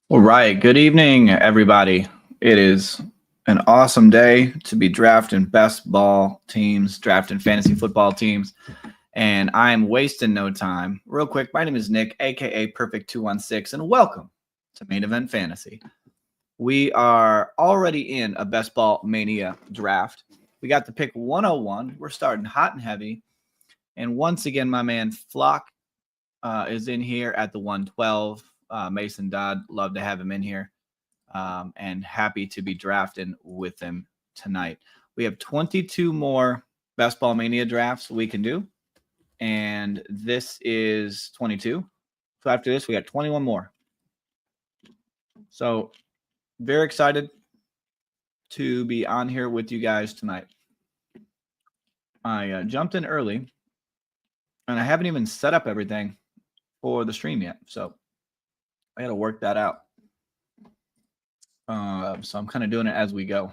All right. Good evening, everybody. It is an awesome day to be drafting best ball teams, drafting fantasy football teams, and I'm wasting no time. Real quick, my name is Nick, aka Perfect216, and welcome to Main Event Fantasy. We are already in a best ball mania draft. We got the pick 101. We're starting hot and heavy. And once again, my man Flock is in here at the 112. Mason Dodd, love to have him in here, and happy to be drafting with him tonight. We have 22 more Best Ball Mania drafts we can do, and this is 22. So after this, we got 21 more. So very excited to be on here with you guys tonight. I jumped in early, and I haven't even set up everything for the stream yet. So I got to work that out. So I'm kind of doing it as we go.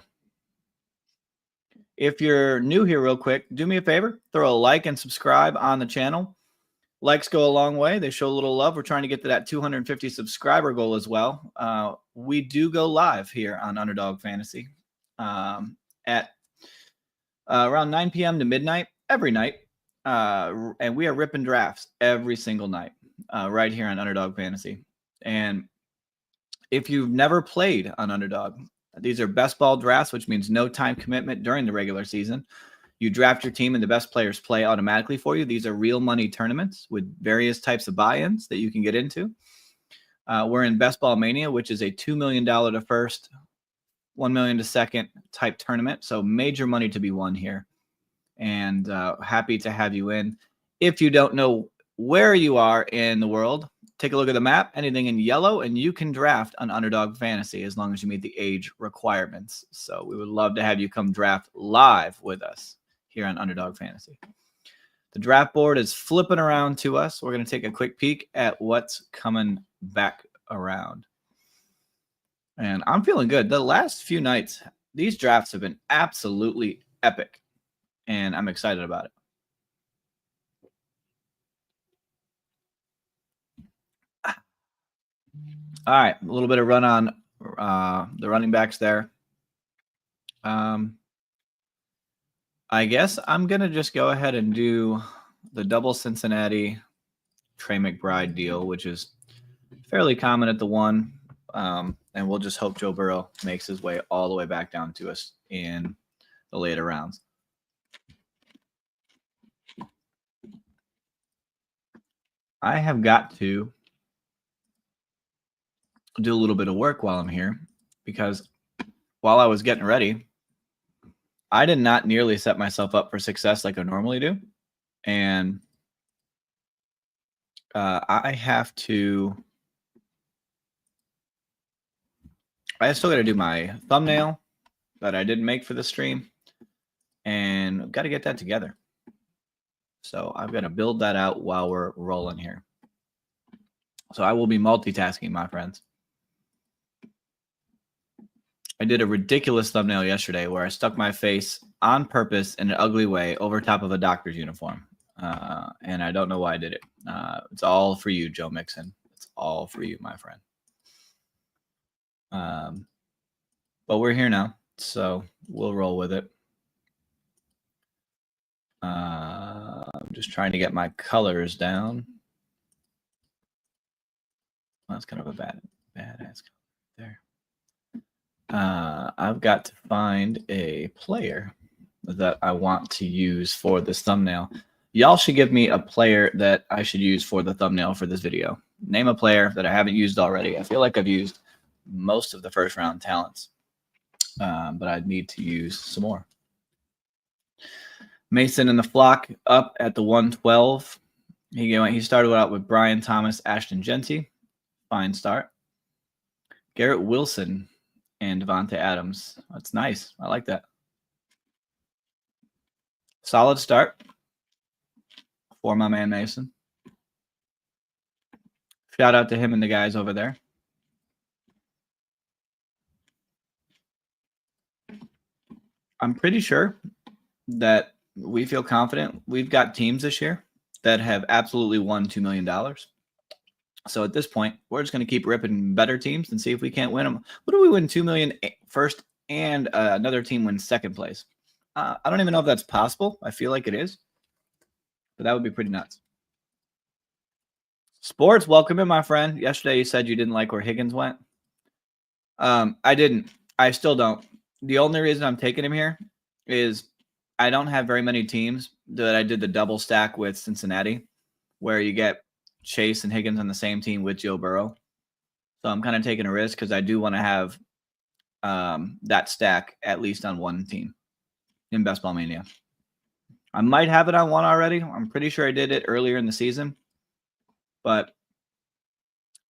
If you're new here real quick, do me a favor, throw a like and subscribe on the channel. Likes go a long way. They show a little love. We're trying to get to that 250 subscriber goal as well. We do go live here on Underdog Fantasy at around 9 p.m. to midnight every night. And we are ripping drafts every single night right here on Underdog Fantasy. And if you've never played on Underdog, these are best ball drafts, which means no time commitment during the regular season. You draft your team and the best players play automatically for you. These are real money tournaments with various types of buy-ins that you can get into. We're in Best Ball Mania, which is a $2 million to first, $1 million to second type tournament. So major money to be won here. And happy to have you in. If you don't know where you are in the world, take a look at the map, anything in yellow, and you can draft on Underdog Fantasy as long as you meet the age requirements. So we would love to have you come draft live with us here on Underdog Fantasy. The draft board is flipping around to us. We're going to take a quick peek at what's coming back around. And I'm feeling good. The last few nights, these drafts have been absolutely epic, and I'm excited about it. All right, a little bit of run on the running backs there. I guess I'm going to just go ahead and do the double Cincinnati Trey McBride deal, which is fairly common at the one. And we'll just hope Joe Burrow makes his way all the way back down to us in the later rounds. I have got to do a little bit of work while I'm here, because while I was getting ready, I did not nearly set myself up for success like I normally do. And I still got to do my thumbnail that I didn't make for the stream, and I've got to get that together. So I've got to build that out while we're rolling here. So I will be multitasking, my friends. I did a ridiculous thumbnail yesterday where I stuck my face on purpose in an ugly way over top of a doctor's uniform. And I don't know why I did it. It's all for you, Joe Mixon. It's all for you, my friend. But we're here now, so we'll roll with it. I'm just trying to get my colors down. That's kind of a badass color there. I've got to find a player that I want to use for this thumbnail. Y'all should give me a player that I should use for the thumbnail for this video. Name a player that I haven't used already. I feel like I've used most of the first round talents, but I need to use some more. Mason and the Flock up at the 112. He started out with Brian Thomas, Ashton Genty. Fine start. Garrett Wilson and Devontae Adams. That's nice. I like that. Solid start for my man Mason. Shout out to him and the guys over there. I'm pretty sure that we feel confident. We've got teams this year that have absolutely won $2 million. So at this point, we're just going to keep ripping better teams and see if we can't win them. What do we win 2 million first and another team wins second place? I don't even know if that's possible. I feel like it is, but that would be pretty nuts. Sports, welcome in, my friend. Yesterday you said you didn't like where Higgins went. I didn't. I still don't. The only reason I'm taking him here is I don't have very many teams that I did the double stack with Cincinnati, where you get Chase and Higgins on the same team with Joe Burrow. So I'm kind of taking a risk because I do want to have that stack at least on one team in Best Ball Mania. I might have it on one already. I'm pretty sure I did it earlier in the season. But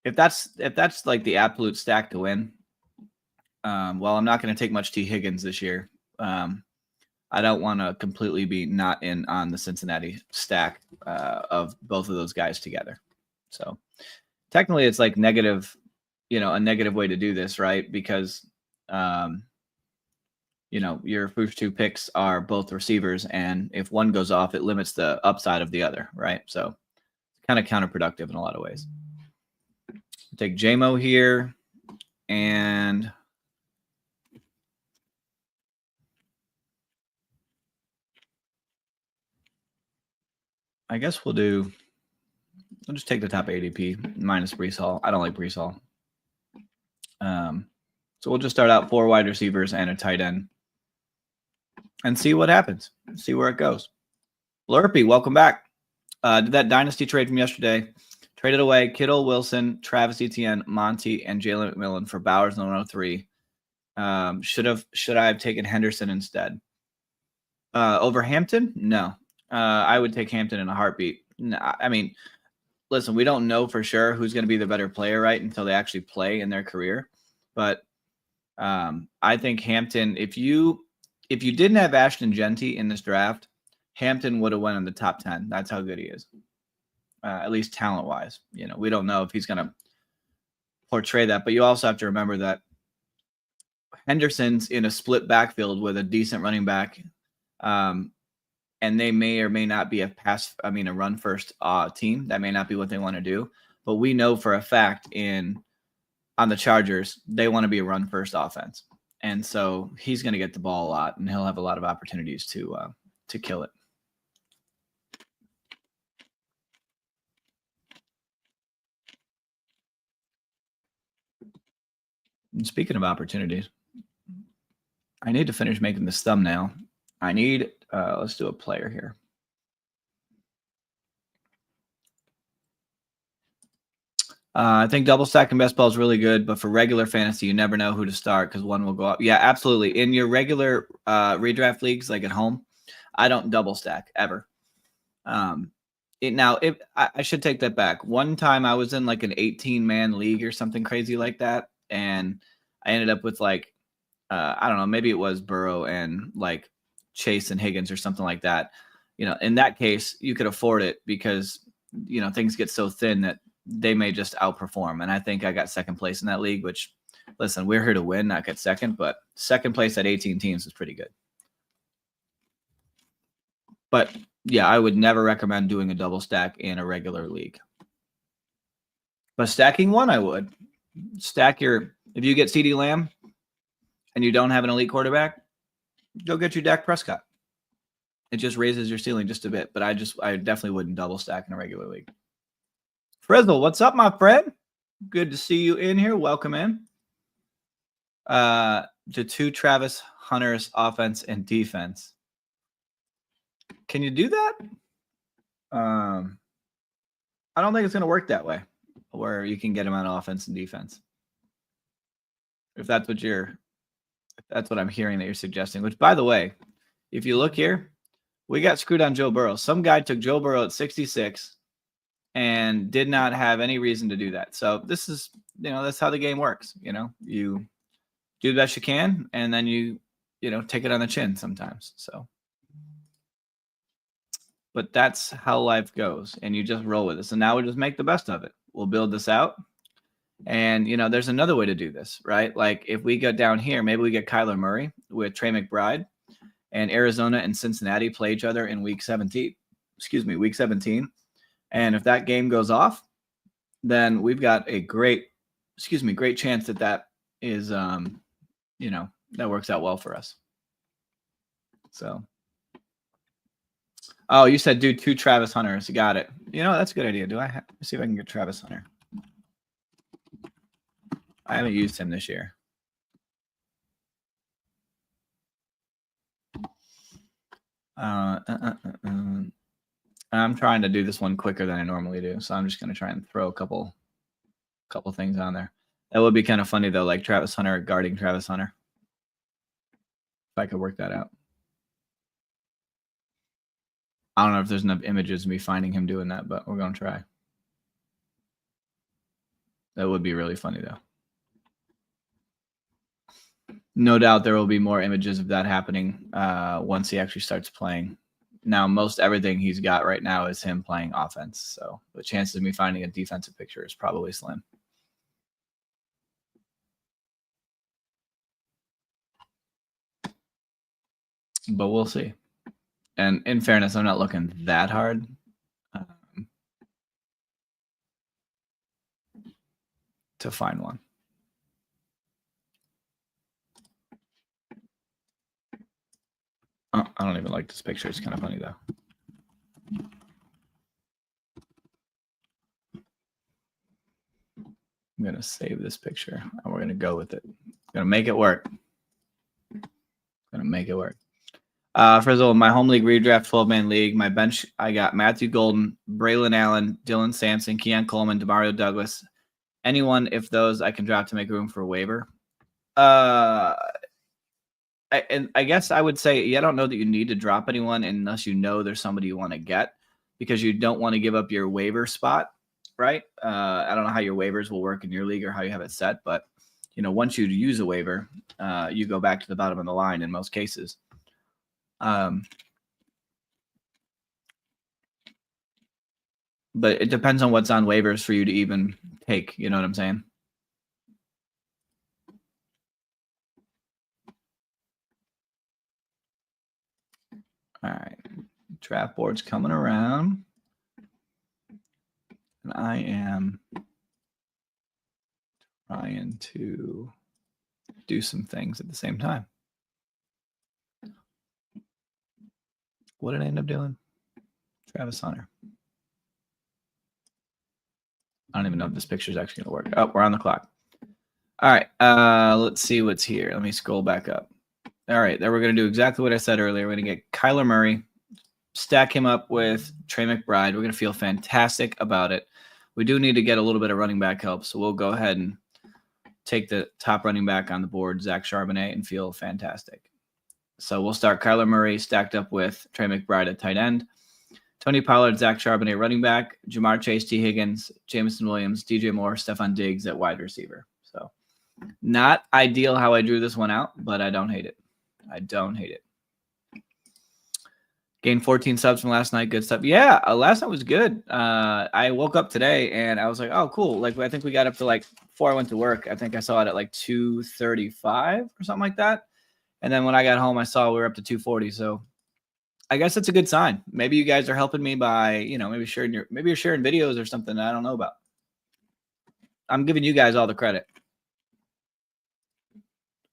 if that's like the absolute stack to win, well, I'm not going to take much T. Higgins this year. I don't want to completely be not in on the Cincinnati stack of both of those guys together. So technically it's like negative, a negative way to do this, right? Because, your first two picks are both receivers, and if one goes off, it limits the upside of the other, right? So it's kind of counterproductive in a lot of ways. Take JMO here, and I guess we'll just take the top ADP minus Breece Hall. I don't like Breece Hall. So we'll just start out 4 wide receivers and a tight end and see what happens. See where it goes. Lurpy, welcome back. Did that dynasty trade from yesterday. Traded away Kittle, Wilson, Travis Etienne, Monty, and Jalen McMillan for Bowers and 103. Should I have taken Henderson instead? Over Hampton? No. I would take Hampton in a heartbeat. No, I mean, listen, we don't know for sure who's going to be the better player, right, until they actually play in their career. But I think Hampton, if you didn't have Ashton Genty in this draft, Hampton would have went in the top 10. That's how good he is, at least talent-wise. We don't know if he's going to portray that. But you also have to remember that Henderson's in a split backfield with a decent running back, and they may or may not be a run-first team. That may not be what they want to do. But we know for a fact on the Chargers, they want to be a run-first offense. And so he's going to get the ball a lot, and he'll have a lot of opportunities to kill it. And speaking of opportunities, I need to finish making this thumbnail. I need, let's do a player here. I think double stack and best ball is really good, but for regular fantasy, you never know who to start because one will go up. Yeah, absolutely. In your regular redraft leagues, like at home, I don't double stack ever. I should take that back. One time I was in like an 18-man league or something crazy like that, and I ended up with like, I don't know, maybe it was Burrow and like Chase and Higgins or something like that. In that case, you could afford it because, things get so thin that they may just outperform. And I think I got second place in that league, which, listen, we're here to win, not get second, but second place at 18 teams is pretty good. But yeah, I would never recommend doing a double stack in a regular league. But stacking one, I would. If you get CeeDee Lamb and you don't have an elite quarterback, go get your Dak Prescott. It just raises your ceiling just a bit, but I definitely wouldn't double stack in a regular league. Frizzle, what's up, my friend? Good to see you in here. Welcome in. To 2 Travis Hunter's offense and defense. Can you do that? I don't think it's going to work that way, where you can get him on offense and defense. If that's what I'm hearing that you're suggesting, which, by the way, if you look here, we got screwed on Joe Burrow. Some guy took Joe Burrow at 66 and did not have any reason to do that. So this is, that's how the game works. You do the best you can, and then you take it on the chin sometimes. So, but that's how life goes, and you just roll with it. So now we just make the best of it. We'll build this out. And, there's another way to do this, right? Like if we go down here, maybe we get Kyler Murray with Trey McBride, and Arizona and Cincinnati play each other in week 17. And if that game goes off, then we've got a great chance that is, you know, that works out well for us. So, oh, you said do 2 Travis Hunters. Got it. You know, that's a good idea. Let's see if I can get Travis Hunter. I haven't used him this year. I'm trying to do this one quicker than I normally do, so I'm just going to try and throw a couple things on there. That would be kind of funny though, like Travis Hunter guarding Travis Hunter. If I could work that out. I don't know if there's enough images of me finding him doing that, but we're going to try. That would be really funny though. No doubt there will be more images of that happening once he actually starts playing. Now, most everything he's got right now is him playing offense. So the chances of me finding a defensive picture is probably slim. But we'll see. And in fairness, I'm not looking that hard. To find one. Oh, I don't even like this picture. It's kind of funny though. I'm going to save this picture and we're going to go with it. Going to make it work. Going to make it work. First of all, my home league redraft 12-man league, my bench, I got Matthew Golden, Braylon Allen, Dylan Sampson, Keon Coleman, Demario Douglas. Anyone, if those, I can drop to make room for a waiver. I guess I would say, I don't know that you need to drop anyone unless you know there's somebody you want to get, because you don't want to give up your waiver spot, right? I don't know how your waivers will work in your league or how you have it set, but you know, once you use a waiver, you go back to the bottom of the line in most cases. But it depends on what's on waivers for you to even take. You know what I'm saying? All right. Draft board's coming around. And I am trying to do some things at the same time. What did I end up doing? Travis Hunter. I don't even know if this picture is actually going to work. Oh, we're on the clock. All right. Let's see what's here. Let me scroll back up. All right. Then we're going to do exactly what I said earlier. We're going to get Kyler Murray, stack him up with Trey McBride. We're going to feel fantastic about it. We do need to get a little bit of running back help, so we'll go ahead and take the top running back on the board, Zach Charbonnet, and feel fantastic. So we'll start Kyler Murray stacked up with Trey McBride at tight end, Tony Pollard, Zach Charbonnet running back, Jamar Chase, T. Higgins, Jameson Williams, DJ Moore, Stephon Diggs at wide receiver. So not ideal how I drew this one out, but I don't hate it. I don't hate it. Gained 14 subs from last night. Good stuff. Yeah, last night was good. I woke up today and I was like, oh, cool. Like, I think we got up to like before I went to work. I think I saw it at like 2:35 or something like that. And then when I got home, I saw we were up to 240. So I guess that's a good sign. Maybe you guys are helping me by, you know, maybe you're sharing videos or something I don't know about. I'm giving you guys all the credit.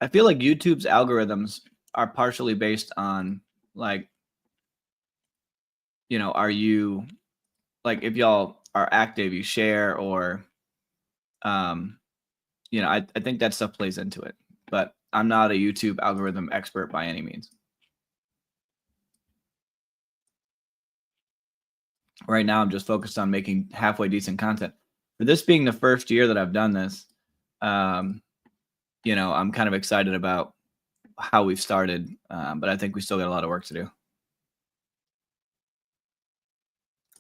I feel like YouTube's algorithms are partially based on like, you know, are you like, if y'all are active, you share, or, you know, I think that stuff plays into it, but I'm not a YouTube algorithm expert by any means. Right now, I'm just focused on making halfway decent content. For this being the first year that I've done this, you know, I'm kind of excited about how we've started, but I think we still got a lot of work to do.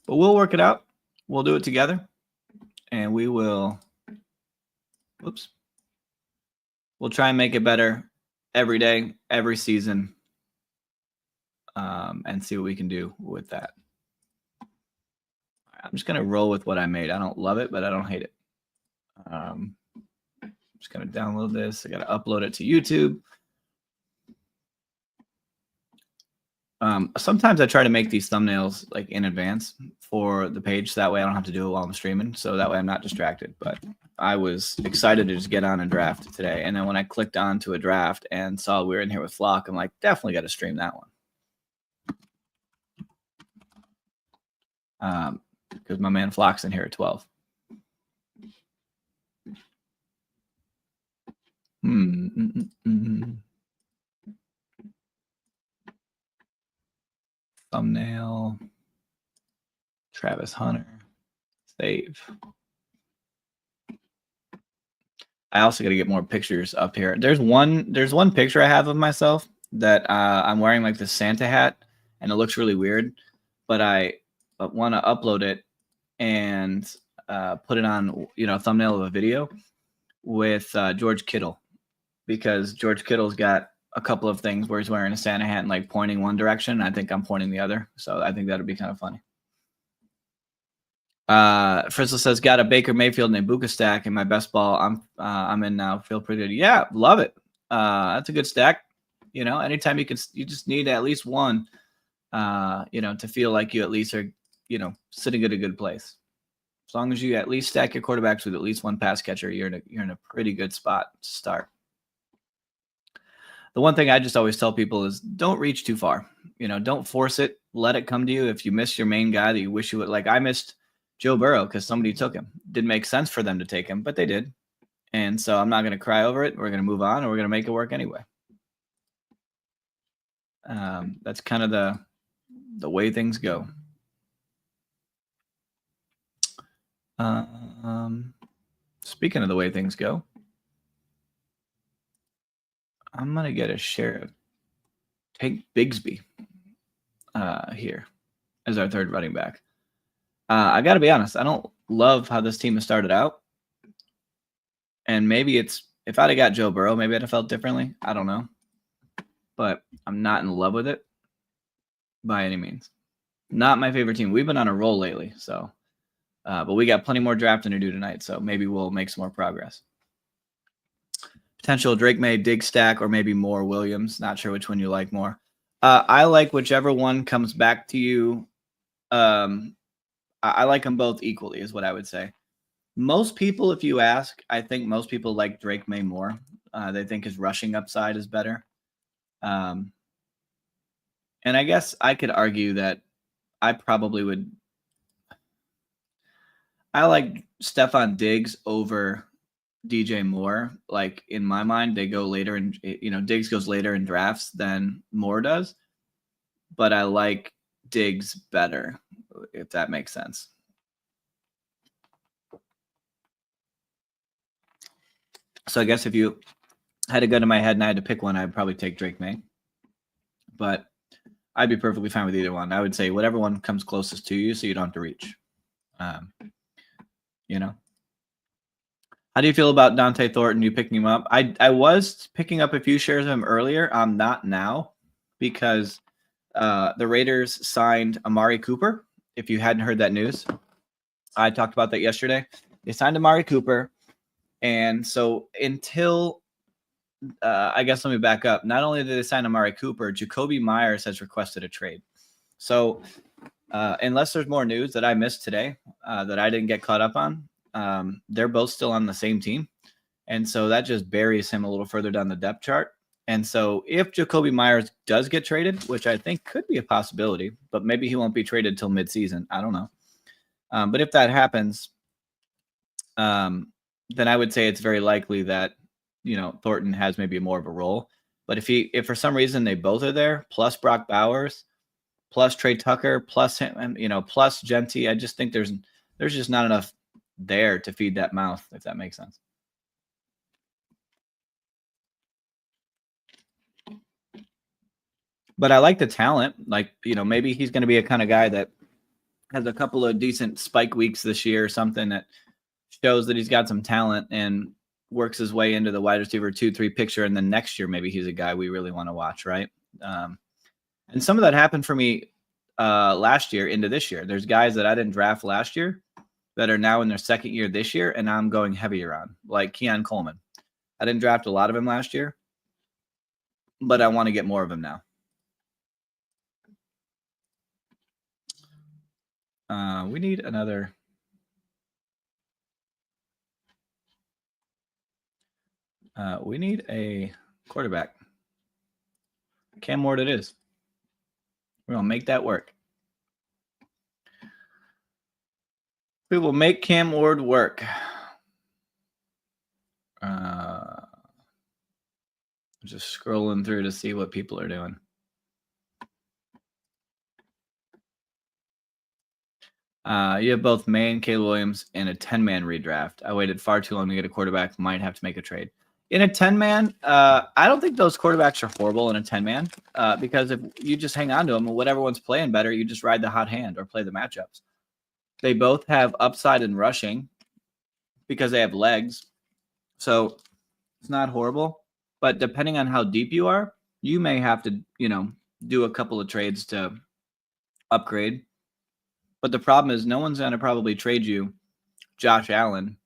But we'll work it out. We'll do it together, and we will. Whoops. We'll try and make it better every day, every season, and see what we can do with that. I'm just going to roll with what I made. I don't love it, but I don't hate it. I'm just going to download this. I got to upload it to YouTube. Sometimes I try to make these thumbnails like in advance for the page, so that way I don't have to do it while I'm streaming. So that way I'm not distracted. But I was excited to just get on and draft today. And then when I clicked on to a draft and saw we were in here with Flock, I'm like, definitely got to stream that one. Because my man Flock's in here at 12. Thumbnail. Travis Hunter. Save. I also got to get more pictures up here. There's one picture I have of myself that I'm wearing like the Santa hat, and it looks really weird, but I want to upload it and put it on, a thumbnail of a video with George Kittle, because George Kittle's got a couple of things where he's wearing a Santa hat and like pointing one direction. And I think I'm pointing the other. So I think that'd be kind of funny. Frizzle says, got a Baker Mayfield and Ibuka stack in my best ball. I'm in now. Feel pretty good. Yeah, love it. That's a good stack. Anytime you just need at least one, to feel like you at least are, sitting at a good place. As long as you at least stack your quarterbacks with at least one pass catcher, you're in a pretty good spot to start. The one thing I just always tell people is don't reach too far. Don't force it. Let it come to you. If you miss your main guy that you wish you would, like I missed Joe Burrow because somebody took him. Didn't make sense for them to take him, but they did. And so I'm not going to cry over it. We're going to move on, and we're going to make it work anyway. That's kind of the way things go. Speaking of the way things go, I'm going to get a share of Tank Bigsby here as our third running back. I got to be honest, I don't love how this team has started out. And maybe if I'd have got Joe Burrow, maybe I'd have felt differently. I don't know. But I'm not in love with it by any means. Not my favorite team. We've been on a roll lately, so. But we got plenty more drafting to do tonight, so maybe we'll make some more progress. Potential Drake May, Dig stack, or maybe more Williams. Not sure which one you like more. I like whichever one comes back to you. I like them both equally, is what I would say. Most people, if you ask, I think most people like Drake May more. They think his rushing upside is better. And I guess I could argue that I probably would. I like Stephon Diggs over DJ Moore. Like in my mind, they go later, and Diggs goes later in drafts than Moore does. But I like Diggs better, if that makes sense. So I guess if you had a gun in my head and I had to pick one, I'd probably take Drake May. But I'd be perfectly fine with either one. I would say whatever one comes closest to you so you don't have to reach. How do you feel about Dante Thornton? You picking him up? I was picking up a few shares of him earlier. I'm not now because the Raiders signed Amari Cooper. If you hadn't heard that news, I talked about that yesterday. They signed Amari Cooper. And so until, I guess let me back up. Not only did they sign Amari Cooper, Jacoby Myers has requested a trade. So unless there's more news that I missed today that I didn't get caught up on, they're both still on the same team. And so that just buries him a little further down the depth chart. And so if Jacoby Myers does get traded, which I think could be a possibility, but maybe he won't be traded till midseason. I don't know. But if that happens, then I would say it's very likely that, Thornton has maybe more of a role. But if for some reason they both are there, plus Brock Bowers, plus Trey Tucker, plus him, plus Genty, I just think there's just not enough there to feed that mouth, if that makes sense. But I like the talent. Like, maybe he's going to be a kind of guy that has a couple of decent spike weeks this year or something that shows that he's got some talent and works his way into the wide receiver 2-3 picture. And then next year, maybe he's a guy we really want to watch, right? And some of that happened for me last year into this year. There's guys that I didn't draft last year that are now in their second year this year, and I'm going heavier on, like Keon Coleman. I didn't draft a lot of him last year, but I want to get more of him now. We need another. We need a quarterback. Cam Ward it is. We're going to make that work. We will make Cam Ward work. Just scrolling through to see what people are doing. You have both May and Caleb Williams in a 10-man redraft. I waited far too long to get a quarterback. Might have to make a trade. In a 10-man, I don't think those quarterbacks are horrible in a 10-man because if you just hang on to them and whatever one's playing better, you just ride the hot hand or play the matchups. They both have upside in rushing because they have legs. So it's not horrible. But depending on how deep you are, you may have to, do a couple of trades to upgrade. But the problem is no one's going to probably trade you Josh Allen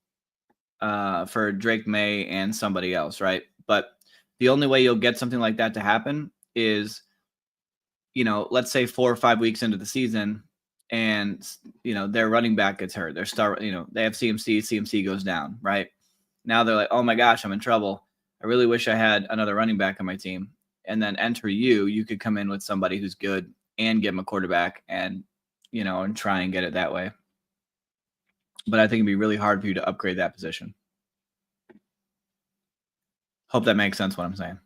for Drake May and somebody else, right? But the only way you'll get something like that to happen is, let's say 4 or 5 weeks into the season and, their running back gets hurt. Their star, they have CMC goes down, right? Now they're like, oh my gosh, I'm in trouble. I really wish I had another running back on my team. And then enter you could come in with somebody who's good and give them a quarterback and, and try and get it that way. But I think it'd be really hard for you to upgrade that position. Hope that makes sense what I'm saying.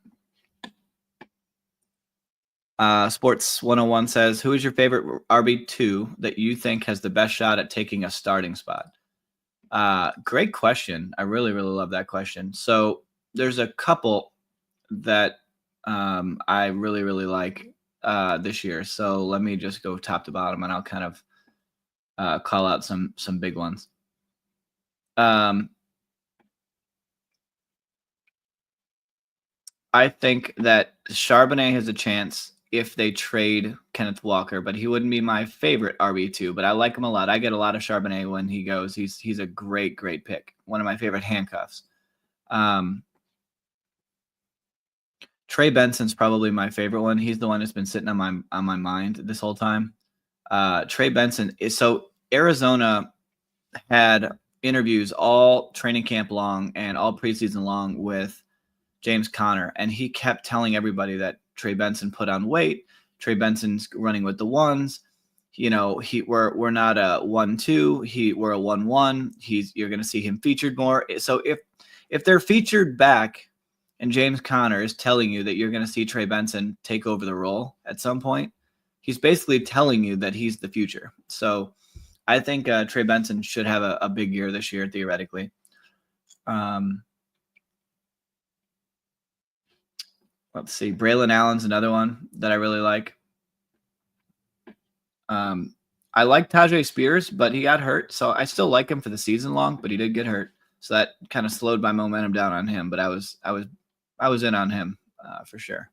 Sports 101 says, who is your favorite RB2 that you think has the best shot at taking a starting spot? Great question. I really, really love that question. So there's a couple that I really, really like this year. So let me just go top to bottom and I'll kind of call out some big ones. I think that Charbonnet has a chance if they trade Kenneth Walker, but he wouldn't be my favorite RB2, but I like him a lot. I get a lot of Charbonnet when he goes. He's a great, great pick. One of my favorite handcuffs. Trey Benson's probably my favorite one. He's the one that's been sitting on my mind this whole time. Trey Benson is so Arizona had interviews all training camp long and all preseason long with James Conner, and he kept telling everybody that Trey Benson put on weight. Trey Benson's running with the ones. We're not a 1-2. We're a 1-1. You're going to see him featured more. So if they're featured back, and James Conner is telling you that you're going to see Trey Benson take over the role at some point, he's basically telling you that he's the future. So I think Trey Benson should have a big year this year, theoretically. Let's see. Braylon Allen's another one that I really like. I like Tajay Spears, but he got hurt. So I still like him for the season long, but he did get hurt. So that kind of slowed my momentum down on him. But I was in on him for sure.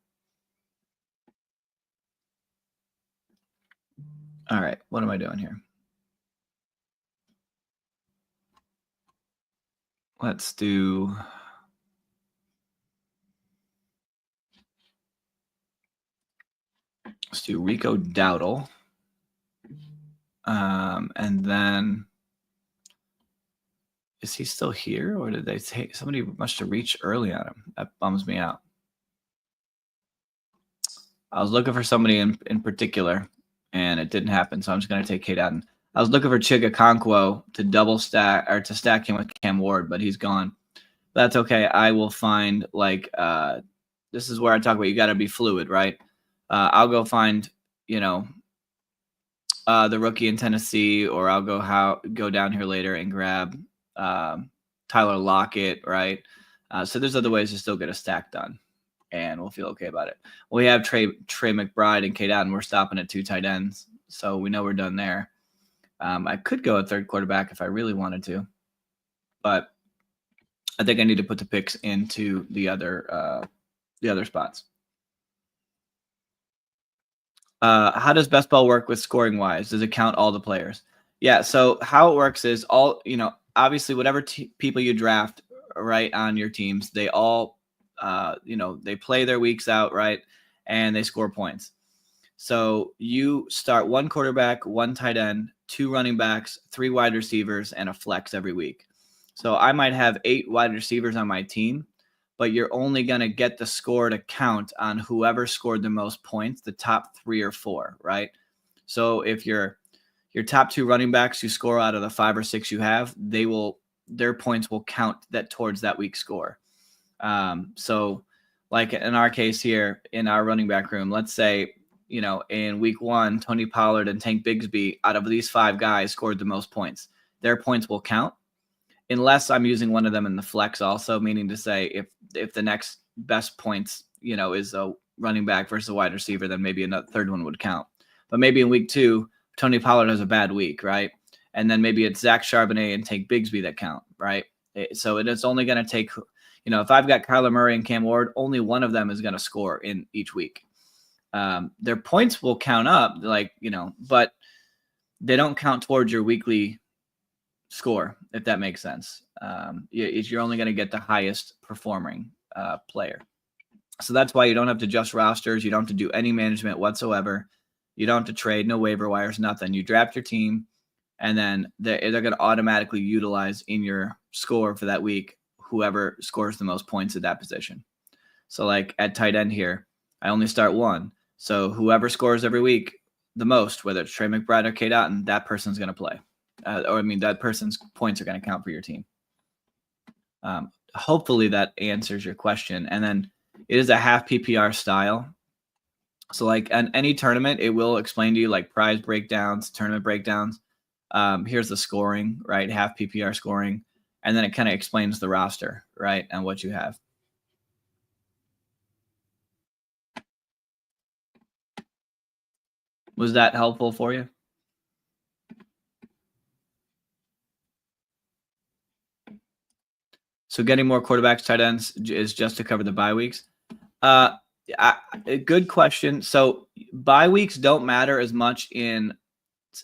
All right. What am I doing here? Let's do Rico Dowdle. And then is he still here, or did they take somebody must have reached early on him? That bums me out. I was looking for somebody in particular, and it didn't happen. So I'm just going to take Cade Otton. I was looking for Chig Okonkwo to double stack or to stack him with Cam Ward, but he's gone. That's okay. I will find this is where I talk about you got to be fluid, right? I'll go find the rookie in Tennessee, or I'll go down here later and grab Tyler Lockett, right? So there's other ways to still get a stack done, and we'll feel okay about it. We have Trey McBride and Cade Otton. We're stopping at 2 tight ends, so we know we're done there. I could go a third quarterback if I really wanted to, but I think I need to put the picks into the other spots. How does best ball work with scoring wise? Does it count all the players? Yeah. So how it works is obviously whatever people you draft right on your teams, they all, they play their weeks out, right? And they score points. So you start one quarterback, one tight end, 2 running backs, 3 wide receivers, and a flex every week. So I might have 8 wide receivers on my team, but you're only going to get the score to count on whoever scored the most points, the top 3 or 4, right? So if your top 2 running backs you score out of the 5 or 6 you have, their points will count that towards that week's score. So like in our case here in our running back room, let's say, in week 1, Tony Pollard and Tank Bigsby out of these 5 guys scored the most points. Their points will count unless I'm using one of them in the flex also, meaning to say if the next best points, is a running back versus a wide receiver, then maybe another third one would count. But maybe in week 2, Tony Pollard has a bad week, right? And then maybe it's Zach Charbonnet and Tank Bigsby that count, right? So it's only going to take, if I've got Kyler Murray and Cam Ward, only one of them is going to score in each week. Their points will count up, but they don't count towards your weekly score, if that makes sense. You're only going to get the highest performing player. So that's why you don't have to adjust rosters. You don't have to do any management whatsoever. You don't have to trade, no waiver wires, nothing. You draft your team, and then they're going to automatically utilize in your score for that week whoever scores the most points at that position. So like at tight end here, I only start 1. So whoever scores every week the most, whether it's Trey McBride or Cade Otton, that person's going to play. That person's points are going to count for your team. Hopefully that answers your question. And then it is a half PPR style. So like on any tournament, it will explain to you like prize breakdowns, tournament breakdowns. Here's the scoring, right? Half PPR scoring. And then it kind of explains the roster, right? And what you have. Was that helpful for you? So getting more quarterbacks, tight ends is just to cover the bye weeks. Good question. So bye weeks don't matter as much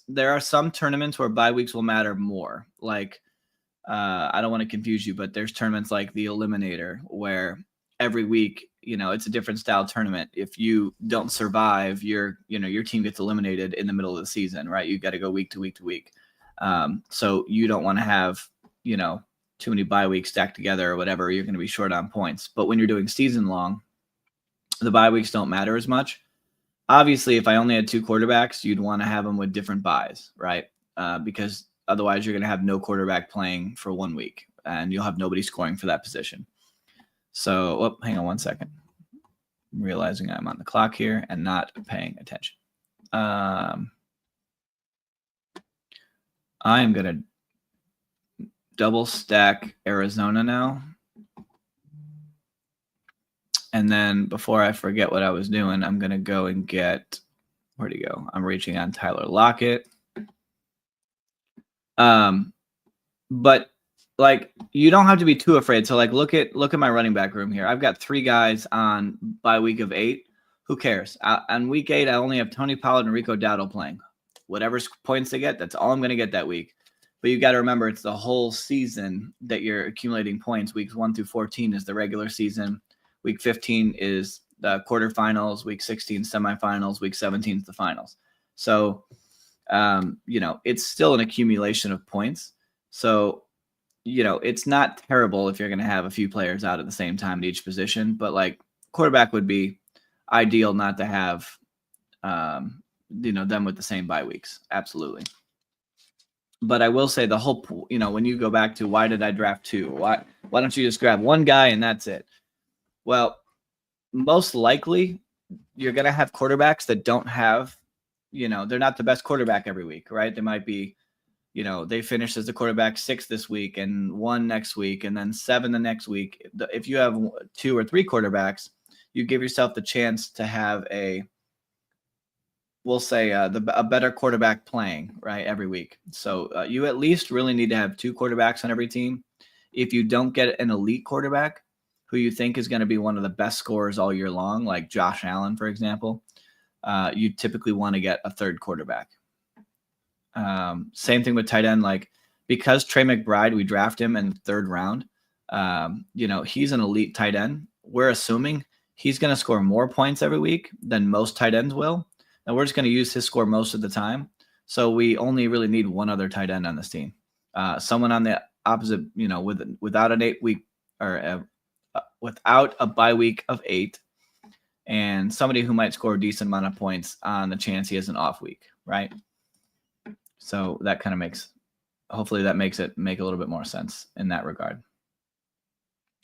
there are some tournaments where bye weeks will matter more. Like, I don't want to confuse you, but there's tournaments like the Eliminator where every week, it's a different style tournament. If you don't survive, your team gets eliminated in the middle of the season, right? You got to go week to week to week. So you don't want to have, too many bye weeks stacked together or whatever. You're going to be short on points. But when you're doing season long, the bye weeks don't matter as much. Obviously, if I only had 2 quarterbacks, you'd want to have them with different buys, right? Because otherwise you're going to have no quarterback playing for 1 week and you'll have nobody scoring for that position. So, hang on 1 second. I'm realizing I'm on the clock here and not paying attention. I am going to double stack Arizona now. And then before I forget what I was doing, I'm going to go and get, where'd he go? I'm reaching on Tyler Lockett. But like, you don't have to be too afraid. So like, look at my running back room here. I've got 3 guys on by week of 8. Who cares? On week 8, I only have Tony Pollard and Rico Dowdle playing. Whatever points they get, that's all I'm going to get that week. But you got to remember, it's the whole season that you're accumulating points. Weeks 1 through 14 is the regular season. Week 15 is the quarterfinals. Week 16 semifinals. Week 17 is the finals. So, it's still an accumulation of points. So, it's not terrible if you're going to have a few players out at the same time at each position. But like quarterback would be ideal not to have, them with the same bye weeks. Absolutely. But I will say the whole, when you go back to why did I draft 2? Why don't you just grab 1 guy and that's it? Well, most likely you're going to have quarterbacks that don't have, they're not the best quarterback every week, right? They might be, they finished as the quarterback 6 this week and 1 next week and then 7 the next week. If you have 2 or 3 quarterbacks, you give yourself the chance to have a better quarterback playing, right, every week. So you at least really need to have 2 quarterbacks on every team. If you don't get an elite quarterback who you think is going to be one of the best scorers all year long, like Josh Allen, for example, you typically want to get a 3rd quarterback. Same thing with tight end. Like, because Trey McBride, we draft him in the 3rd round, he's an elite tight end. We're assuming he's going to score more points every week than most tight ends will, and we're just going to use his score most of the time. So we only really need one other tight end on this team. Someone on the opposite, without an 8 week or without a bye week of 8, and somebody who might score a decent amount of points on the chance he has an off week, right? So that kind of hopefully that makes it make a little bit more sense in that regard.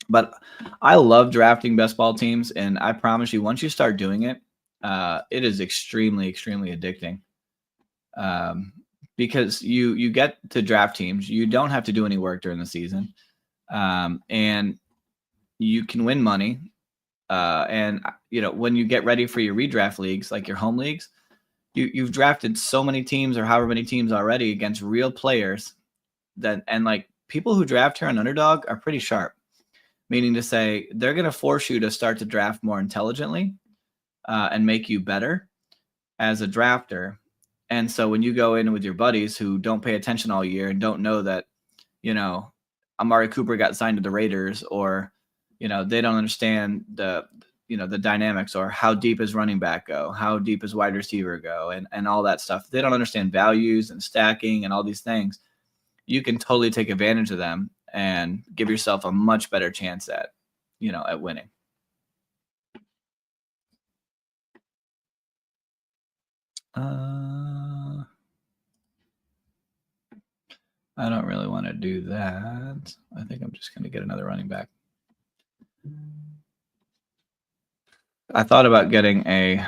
But I love drafting best ball teams, and I promise you, once you start doing it, it is extremely, extremely addicting. Because you get to draft teams, you don't have to do any work during the season, and you can win money. And when you get ready for your redraft leagues, like your home leagues, you've drafted so many teams or however many teams already against real players and like people who draft here on Underdog are pretty sharp, meaning to say they're going to force you to start to draft more intelligently and make you better as a drafter. And so when you go in with your buddies who don't pay attention all year and don't know that, Amari Cooper got signed to the Raiders, or, they don't understand the dynamics, or how deep is running back go, how deep is wide receiver go, and all that stuff. They don't understand values and stacking and all these things. You can totally take advantage of them and give yourself a much better chance at winning. I don't really want to do that. I think I'm just going to get another running back. I thought about getting a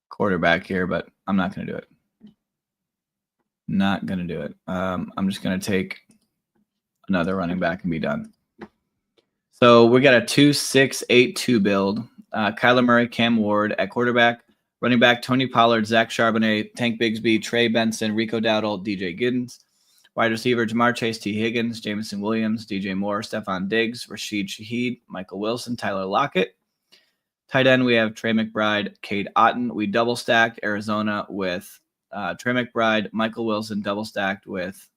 quarterback here, but I'm not going to do it. Not going to do it. I'm just going to take another running back and be done. So we got a 2-6-8-2 build. Kyler Murray, Cam Ward at quarterback. Running back, Tony Pollard, Zach Charbonnet, Tank Bigsby, Trey Benson, Rico Dowdle, DJ Giddens. Wide receiver, Jamar Chase, T. Higgins, Jameson Williams, DJ Moore, Stephon Diggs, Rashid Shaheed, Michael Wilson, Tyler Lockett. Tight end, we have Trey McBride, Cade Otton. We double stacked Arizona with Trey McBride, Michael Wilson, double stacked with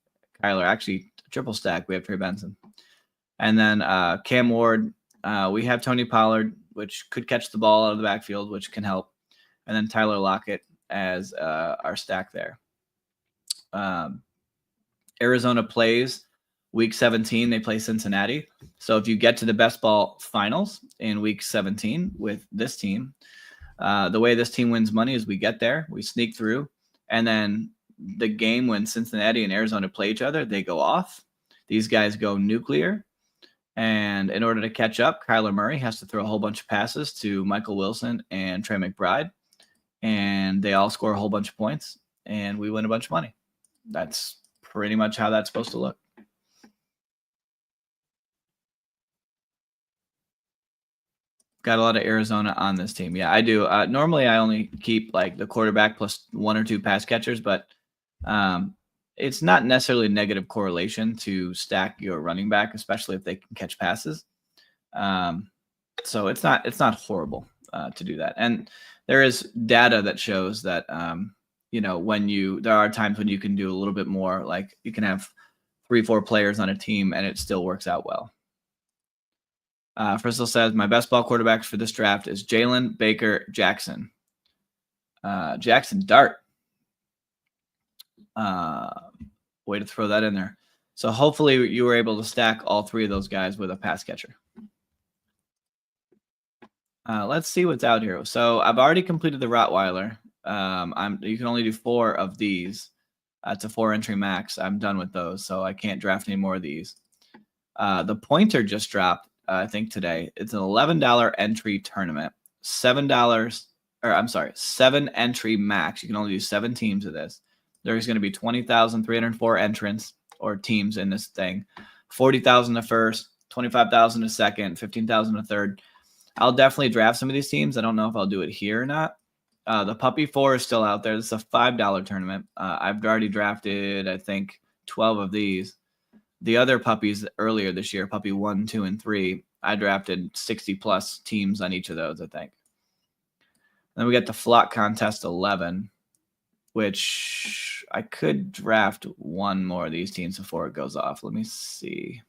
Kyler. Actually, triple stacked. We have Trey Benson. And then Cam Ward, we have Tony Pollard, which could catch the ball out of the backfield, which can help. And then Tyler Lockett as our stack there. Arizona plays week 17. They play Cincinnati. So if you get to the best ball finals in week 17 with this team, the way this team wins money is we get there, we sneak through, and then the game when Cincinnati and Arizona play each other, they go off. These guys go nuclear. And in order to catch up, Kyler Murray has to throw a whole bunch of passes to Michael Wilson and Trey McBride. And they all score a whole bunch of points, and we win a bunch of money. That's pretty much how that's supposed to look. Got a lot of Arizona on this team. Yeah, I do. Normally, I only keep like the quarterback plus 1 or 2 pass catchers, but it's not necessarily a negative correlation to stack your running back, especially if they can catch passes. So it's not horrible to do that. And there is data that shows that, there are times when you can do a little bit more, like you can have 3-4 players on a team and it still works out well. Frizzle says, my best ball quarterbacks for this draft is Jalen, Baker, Jackson. Jackson Dart. Way to throw that in there. So hopefully you were able to stack all 3 of those guys with a pass catcher. Let's see what's out here. So I've already completed the Rottweiler. You can only do 4 of these. It's a 4-entry max. I'm done with those, so I can't draft any more of these. The Pointer just dropped, I think today. It's an $11 entry tournament. $7 7-entry max. You can only do 7 teams of this. There's going to be 20,304 entrants or teams in this thing. 40,000 a first, 25,000 a second, 15,000 a third. I'll definitely draft some of these teams. I don't know if I'll do it here or not. The Puppy 4 is still out there. This is a $5 tournament. I've already drafted, I think, 12 of these. The other puppies earlier this year, Puppy 1, 2, and 3, I drafted 60-plus teams on each of those, I think. Then we got the Flock Contest 11, which I could draft 1 more of these teams before it goes off. Let me see.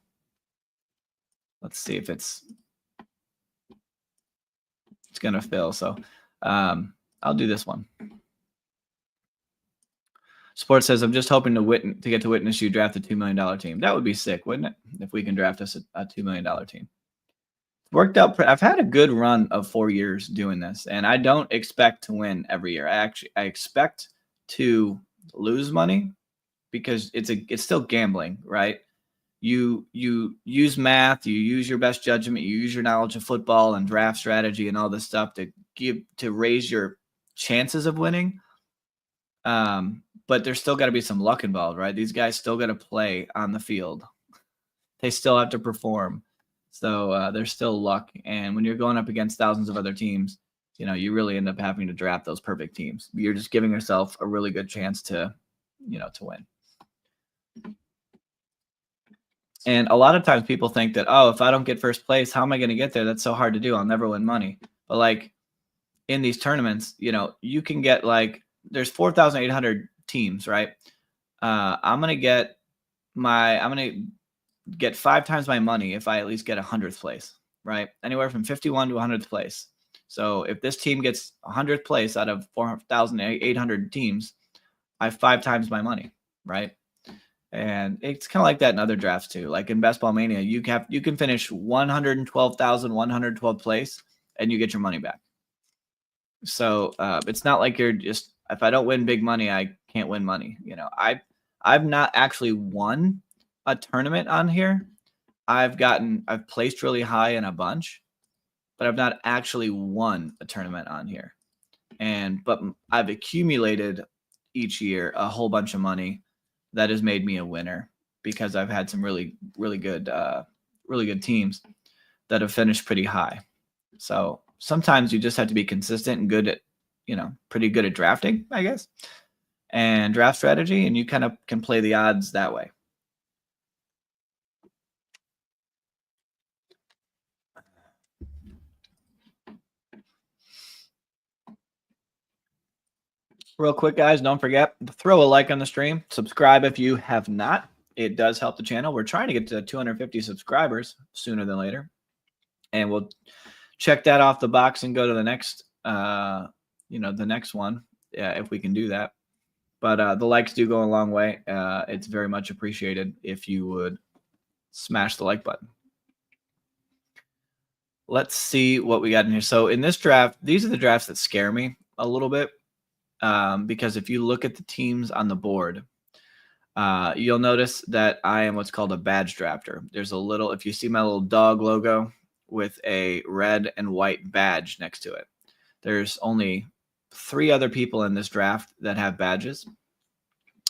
Let's see if it's going to fill. So I'll do this one. Sports says, I'm just hoping to get to witness you draft a $2 million team. That would be sick, wouldn't it? If we can draft us a $2 million team. Worked out. I've had a good run of 4 years doing this, and I don't expect to win every year. I expect to lose money because it's still gambling, right? You use math, you use your best judgment, you use your knowledge of football and draft strategy and all this stuff to raise your chances of winning. But there's still got to be some luck involved, right? These guys still got to play on the field. They still have to perform. So there's still luck. And when you're going up against thousands of other teams, you really end up having to draft those perfect teams. You're just giving yourself a really good chance to win. And a lot of times people think that, if I don't get first place, how am I going to get there? That's so hard to do. I'll never win money. But like in these tournaments, you can get there's 4,800 teams, right? I'm going to get 5 times my money if I at least get 100th place, right? Anywhere from 51 to 100th place. So if this team gets 100th place out of 4,800 teams, I have 5 times my money, right? And it's kind of like that in other drafts too. Like in Best Ball Mania, you can finish 112,112 place and you get your money back. So it's not like you're just, if I don't win big money, I can't win money. I've not actually won a tournament on here. I've placed really high in a bunch, but I've not actually won a tournament on here. But I've accumulated each year a whole bunch of money that has made me a winner because I've had some really, really good teams that have finished pretty high. So sometimes you just have to be consistent and good at, pretty good at drafting, I guess, and draft strategy, and you kind of can play the odds that way. Real quick, guys, don't forget to throw a like on the stream. Subscribe if you have not. It does help the channel. We're trying to get to 250 subscribers sooner than later. And we'll check that off the box and go to the next, the next one, if we can do that. But the likes do go a long way. It's very much appreciated if you would smash the like button. Let's see what we got in here. So in this draft, these are the drafts that scare me a little bit. Because if you look at the teams on the board, you'll notice that I am what's called a badge drafter. There's if you see my little dog logo with a red and white badge next to it, there's only 3 other people in this draft that have badges.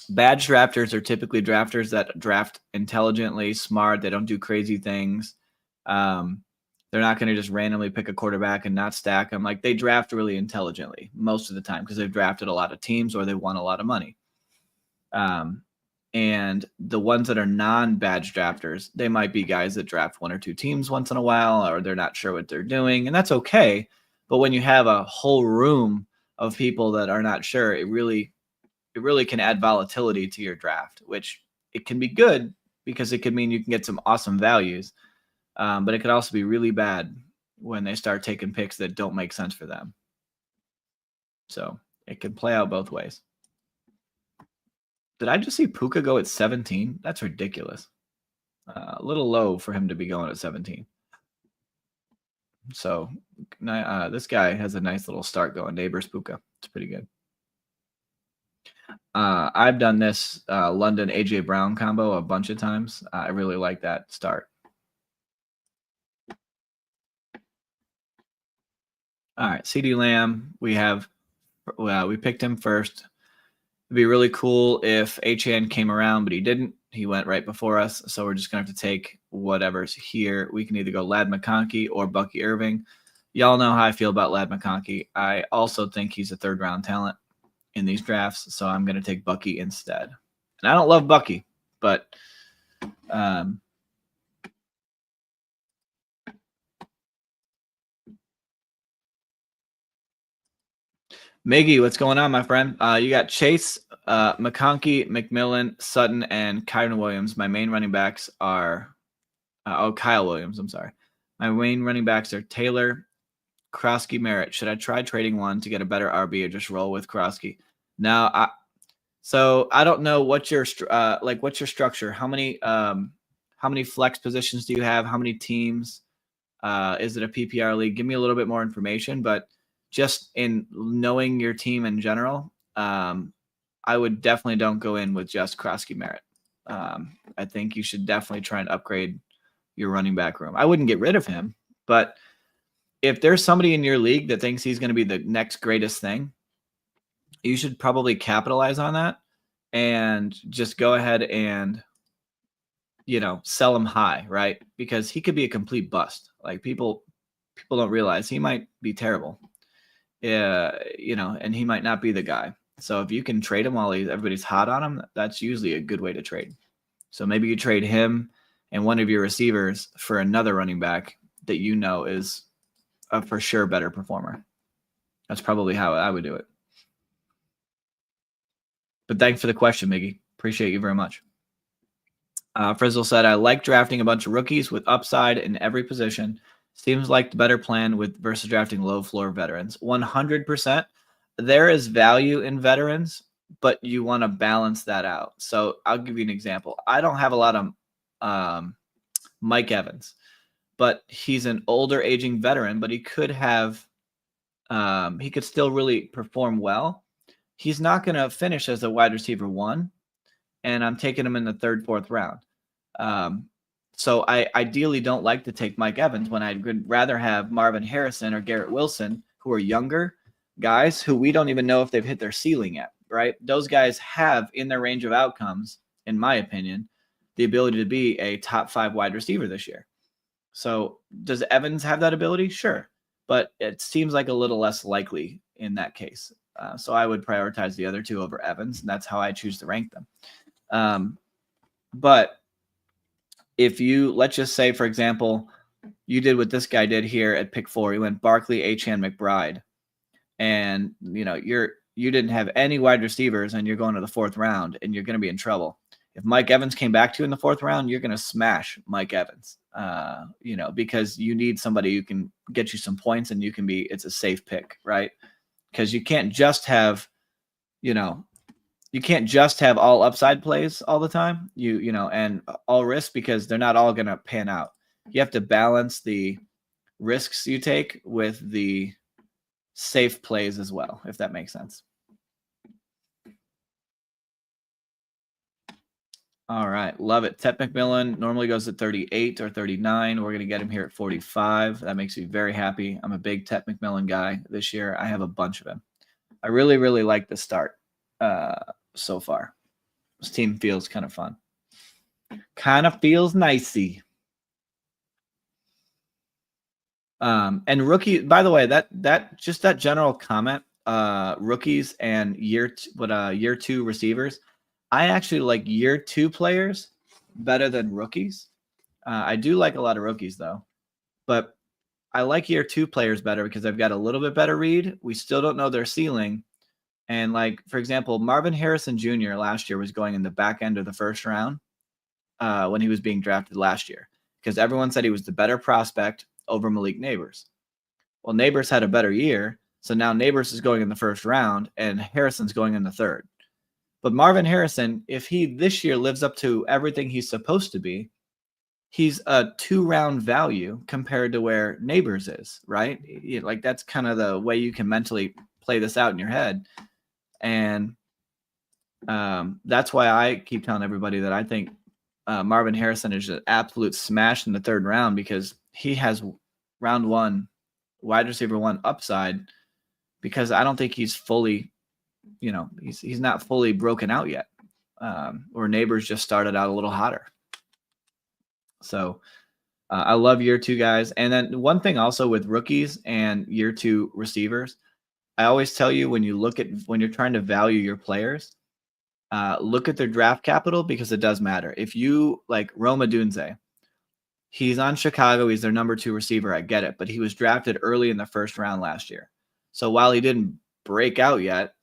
Badge drafters are typically drafters that draft intelligently, smart. They don't do crazy things. They're not going to just randomly pick a quarterback and not stack them. Like, they draft really intelligently most of the time because they've drafted a lot of teams or they won a lot of money. And the ones that are non-badge drafters, they might be guys that draft 1 or 2 teams once in a while, or they're not sure what they're doing, and that's okay. But when you have a whole room of people that are not sure, it really can add volatility to your draft, which it can be good because it could mean you can get some awesome values. But it could also be really bad when they start taking picks that don't make sense for them. So it can play out both ways. Did I just see Puka go at 17? That's ridiculous. A little low for him to be going at 17. So this guy has a nice little start going. Neighbors Puka. It's pretty good. I've done this London AJ Brown combo a bunch of times. I really like that start. All right, CeeDee Lamb, we picked him first. It'd be really cool if Achane came around, but he didn't. He went right before us, so we're just going to have to take whatever's here. We can either go Ladd McConkey or Bucky Irving. Y'all know how I feel about Ladd McConkey. I also think he's a 3rd-round talent in these drafts, so I'm going to take Bucky instead. And I don't love Bucky, but Miggy, what's going on, my friend? You got Chase, McConkey, McMillan, Sutton, and Kyren Williams. My main running backs are Kyle Williams. I'm sorry. My main running backs are Taylor, Krosky Merritt. Should I try trading one to get a better RB or just roll with Krosky? Now, so I don't know what's your what's your structure? How many flex positions do you have? How many teams? Is it a PPR league? Give me a little bit more information, but just in knowing your team in general, I would definitely don't go in with just Krosky Merritt. I think you should definitely try and upgrade your running back room. I wouldn't get rid of him, but if there's somebody in your league that thinks he's going to be the next greatest thing, you should probably capitalize on that and just go ahead and, sell him high, right? Because he could be a complete bust. Like people don't realize he might be terrible. And he might not be the guy. So if you can trade him while everybody's hot on him, that's usually a good way to trade. So maybe you trade him and one of your receivers for another running back that is a for sure better performer. That's probably how I would do it. But thanks for the question, Miggy. Appreciate you very much. Frizzle said, I like drafting a bunch of rookies with upside in every position. Seems like the better plan versus drafting low floor veterans. 100%. There is value in veterans, but you want to balance that out. So I'll give you an example. I don't have a lot of Mike Evans, but he's an older aging veteran, but he could still really perform well. He's not going to finish as a wide receiver 1, and I'm taking him in the 3rd, 4th round. So I ideally don't like to take Mike Evans when I'd rather have Marvin Harrison or Garrett Wilson, who are younger guys who we don't even know if they've hit their ceiling yet, right? Those guys have in their range of outcomes, in my opinion, the ability to be a top 5 wide receiver this year. So does Evans have that ability? Sure. But it seems like a little less likely in that case. So I would prioritize the other 2 over Evans, and that's how I choose to rank them. But if let's just say, for example, you did what this guy did here at pick 4. He went Barkley, Achane, McBride, and you didn't have any wide receivers, and you're going to the 4th round, and you're going to be in trouble. If Mike Evans came back to you in the 4th round, you're going to smash Mike Evans, because you need somebody who can get you some points, and it's a safe pick, right? Because you can't just have, all upside plays all the time, and all risk, because they're not all going to pan out. You have to balance the risks you take with the safe plays as well, if that makes sense. All right. Love it. Ted McMillan normally goes at 38 or 39. We're going to get him here at 45. That makes me very happy. I'm a big Ted McMillan guy this year. I have a bunch of him. I really, really like the start so far. This team feels kind of fun. Kind of feels nicey. And rookie, by the way, that general comment, rookies and year 2 receivers. I actually like year 2 players better than rookies. I do like a lot of rookies though, but I like year 2 players better because I've got a little bit better read. We still don't know their ceiling. And for example, Marvin Harrison Jr. last year was going in the back end of the 1st round when he was being drafted last year, because everyone said he was the better prospect over Malik Nabers. Well, Nabers had a better year, so now Nabers is going in the 1st round and Harrison's going in the 3rd. But Marvin Harrison, if he this year lives up to everything he's supposed to be, he's a 2-round value compared to where Nabers is, right? That's kind of the way you can mentally play this out in your head. And that's why I keep telling everybody that I think Marvin Harrison is an absolute smash in the 3rd round, because he has round 1, wide receiver 1 upside, because I don't think he's fully, he's not fully broken out yet. Or Nabers just started out a little hotter. So I love year 2 guys. And then one thing also with rookies and year 2 receivers, I always tell you when you're trying to value your players, look at their draft capital, because it does matter. If you like Rome Odunze, he's on Chicago. He's their number 2 receiver. I get it. But he was drafted early in the 1st round last year. So while he didn't break out yet,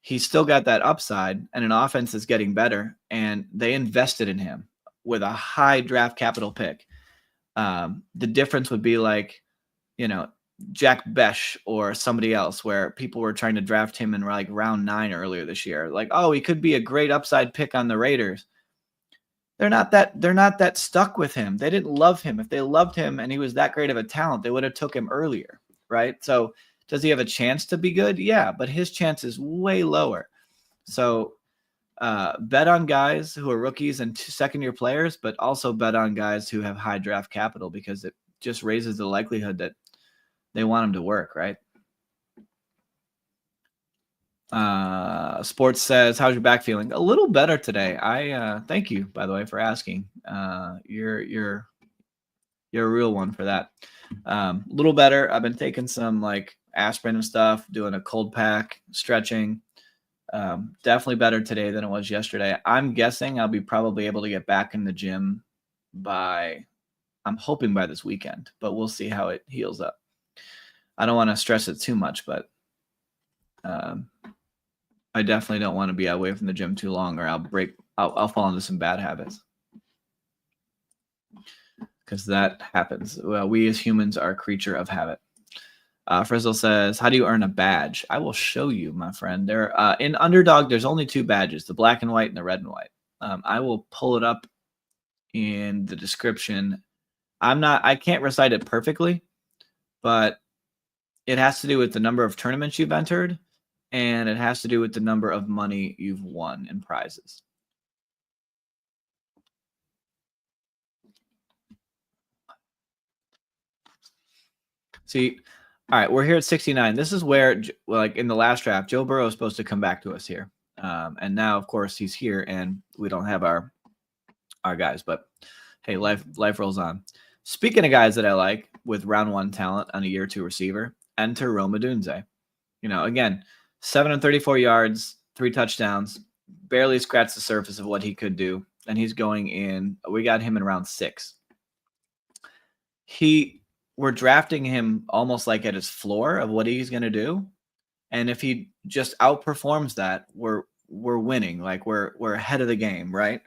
he's still got that upside, and an offense is getting better, and they invested in him with a high draft capital pick. The difference would be Jack Besh or somebody else, where people were trying to draft him in like round 9 earlier this year. Like, oh, he could be a great upside pick on the Raiders. They're not that stuck with him. They didn't love him. If they loved him and he was that great of a talent, they would have took him earlier, right? So does he have a chance to be good? Yeah, but his chance is way lower. So bet on guys who are rookies and second-year players, but also bet on guys who have high draft capital, because it just raises the likelihood that they want him to work, right? Sports says, how's your back feeling? A little better today. I thank you, by the way, for asking. You're a real one for that. A little better. I've been taking some like aspirin and stuff, doing a cold pack, stretching. Definitely better today than it was yesterday. I'm guessing I'll be probably able to get back in the gym I'm hoping by this weekend, but we'll see how it heals up. I don't want to stress it too much, but I definitely don't want to be away from the gym too long, or I'll fall into some bad habits. Because that happens. Well, we as humans are a creature of habit. Frizzle says, how do you earn a badge? I will show you, my friend. There, in Underdog, there's only 2 badges, the black and white and the red and white. I will pull it up in the description. I can't recite it perfectly, but it has to do with the number of tournaments you've entered, and it has to do with the number of money you've won in prizes. See, all right, we're here at 69. This is where, like in the last draft, Joe Burrow is supposed to come back to us here. And now, of course, he's here, and we don't have our guys. But, hey, life rolls on. Speaking of guys that I like with round 1 talent on a year 2 receiver, enter Rome Odunze. Again, 734 yards, 3 touchdowns, barely scratched the surface of what he could do. And he's going in. We got him in round 6. We're drafting him almost like at his floor of what he's going to do. And if he just outperforms that, we're winning. Like we're ahead of the game, right?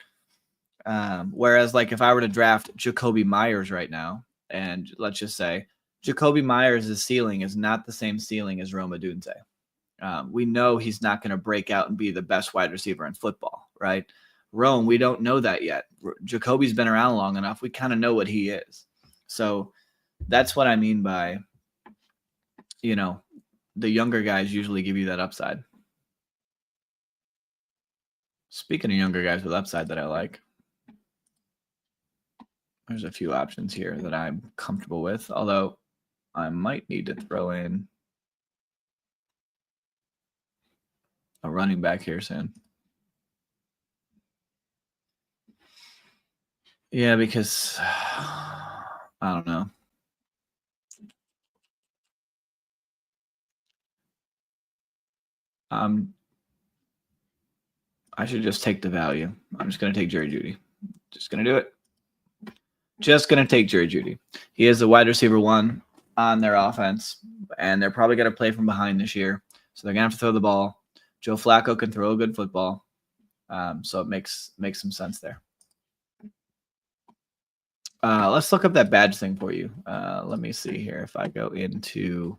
Whereas like if I were to draft Jacoby Myers right now, and let's just say Jacoby Myers' ceiling is not the same ceiling as Rome Odunze. We know he's not going to break out and be the best wide receiver in football, right? Rome, we don't know that yet. Jacoby's been around long enough. We kind of know what he is. So that's what I mean by, the younger guys usually give you that upside. Speaking of younger guys with upside that I like, there's a few options here that I'm comfortable with, although I might need to throw in a running back here soon. Yeah, because I don't know. I should just take the value. I'm just going to take Jerry Jeudy. Just going to do it. Just going to take Jerry Jeudy. He is the wide receiver 1 on their offense, and they're probably going to play from behind this year. So they're going to have to throw the ball. Joe Flacco can throw a good football. So it makes some sense there. Let's look up that badge thing for you. Let me see here. If I go into...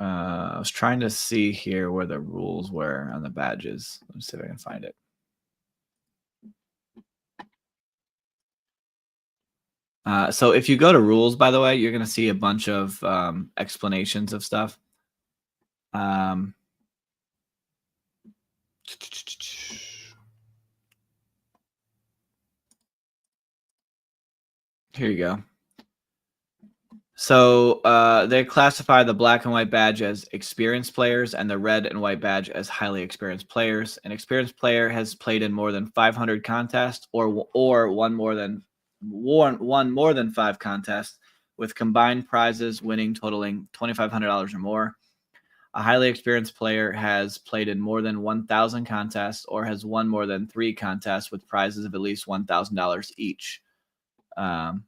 I was trying to see here where the rules were on the badges. Let's see if I can find it. So if you go to rules, by the way, you're going to see a bunch of explanations of stuff. Here you go. So they classify the black and white badge as experienced players and the red and white badge as highly experienced players. An experienced player has played in more than 500 contests or won more than 5 contests with combined prizes winning totaling $2,500 or more. A highly experienced player has played in more than 1,000 contests or has won more than 3 contests with prizes of at least $1,000 each. That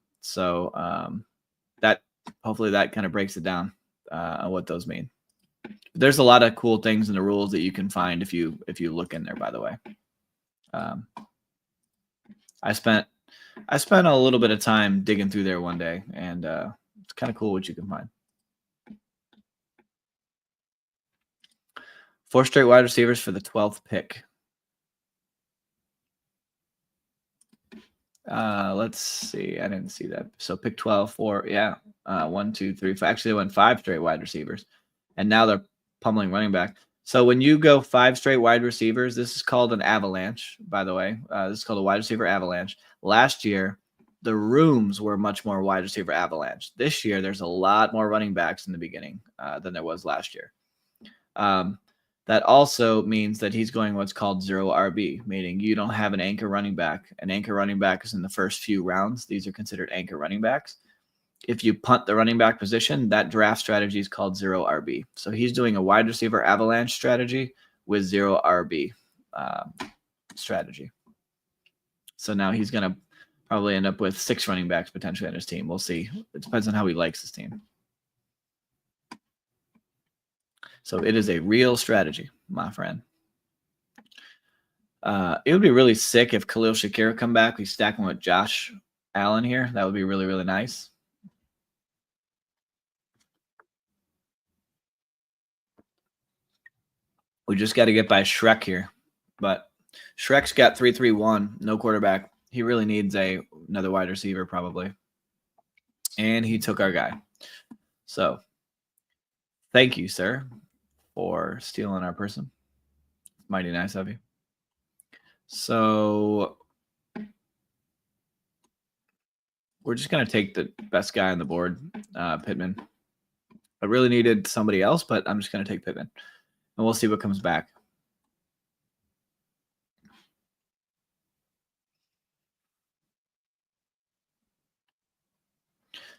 hopefully that kind of breaks it down on what those mean. There's a lot of cool things in the rules that you can find if you look in there, by the way. I spent a little bit of time digging through there one day, and it's kind of cool what you can find. 4 straight wide receivers for the 12th pick. Let's see. I didn't see that. So pick 12 for, yeah. 1, 2, 3, 5. Actually, they went 5 straight wide receivers. And now they're pummeling running back. So when you go 5 straight wide receivers, this is called an avalanche, by the way. This is called a wide receiver avalanche. Last year, the rooms were much more wide receiver avalanche. This year, there's a lot more running backs in the beginning than there was last year. That also means that he's going what's called 0 RB, meaning you don't have an anchor running back. An anchor running back is in the first few rounds. These are considered anchor running backs. If you punt the running back position, that draft strategy is called 0 RB. So he's doing a wide receiver avalanche strategy with 0 RB strategy. So now he's going to probably end up with 6 running backs potentially on his team. We'll see. It depends on how he likes his team. So it is a real strategy, my friend. It would be really sick if Khalil Shakir come back. We stack him with Josh Allen here. That would be really, really nice. We just got to get by Shrek here. But Shrek's got 3-3-1, no quarterback. He really needs another wide receiver probably. And he took our guy. So thank you, sir, for stealing our person. Mighty nice of you. So we're just going to take the best guy on the board, Pittman. I really needed somebody else, but I'm just going to take Pittman. And we'll see what comes back.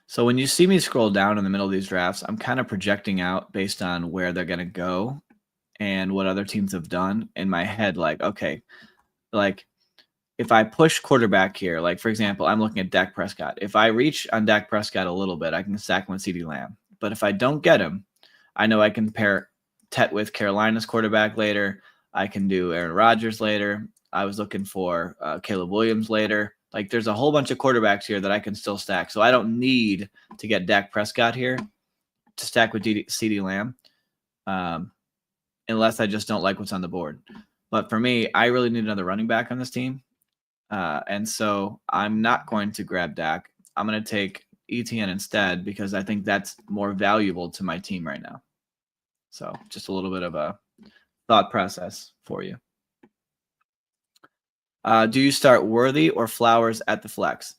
So when you see me scroll down in the middle of these drafts, I'm kind of projecting out based on where they're going to go and what other teams have done in my head. Like, okay, like if I push quarterback here, like for example, I'm looking at Dak Prescott. If I reach on Dak Prescott a little bit, I can stack him with CeeDee Lamb. But if I don't get him, I know I can pair Tet with Carolina's quarterback later. I can do Aaron Rodgers later. I was looking for Caleb Williams later. Like there's a whole bunch of quarterbacks here that I can still stack. So I don't need to get Dak Prescott here to stack with CeeDee Lamb unless I just don't like what's on the board. But for me, I really need another running back on this team. And so I'm not going to grab Dak. I'm going to take ETN instead because I think that's more valuable to my team right now. So just a little bit of a thought process for you. Do you start Worthy or Flowers at the flex?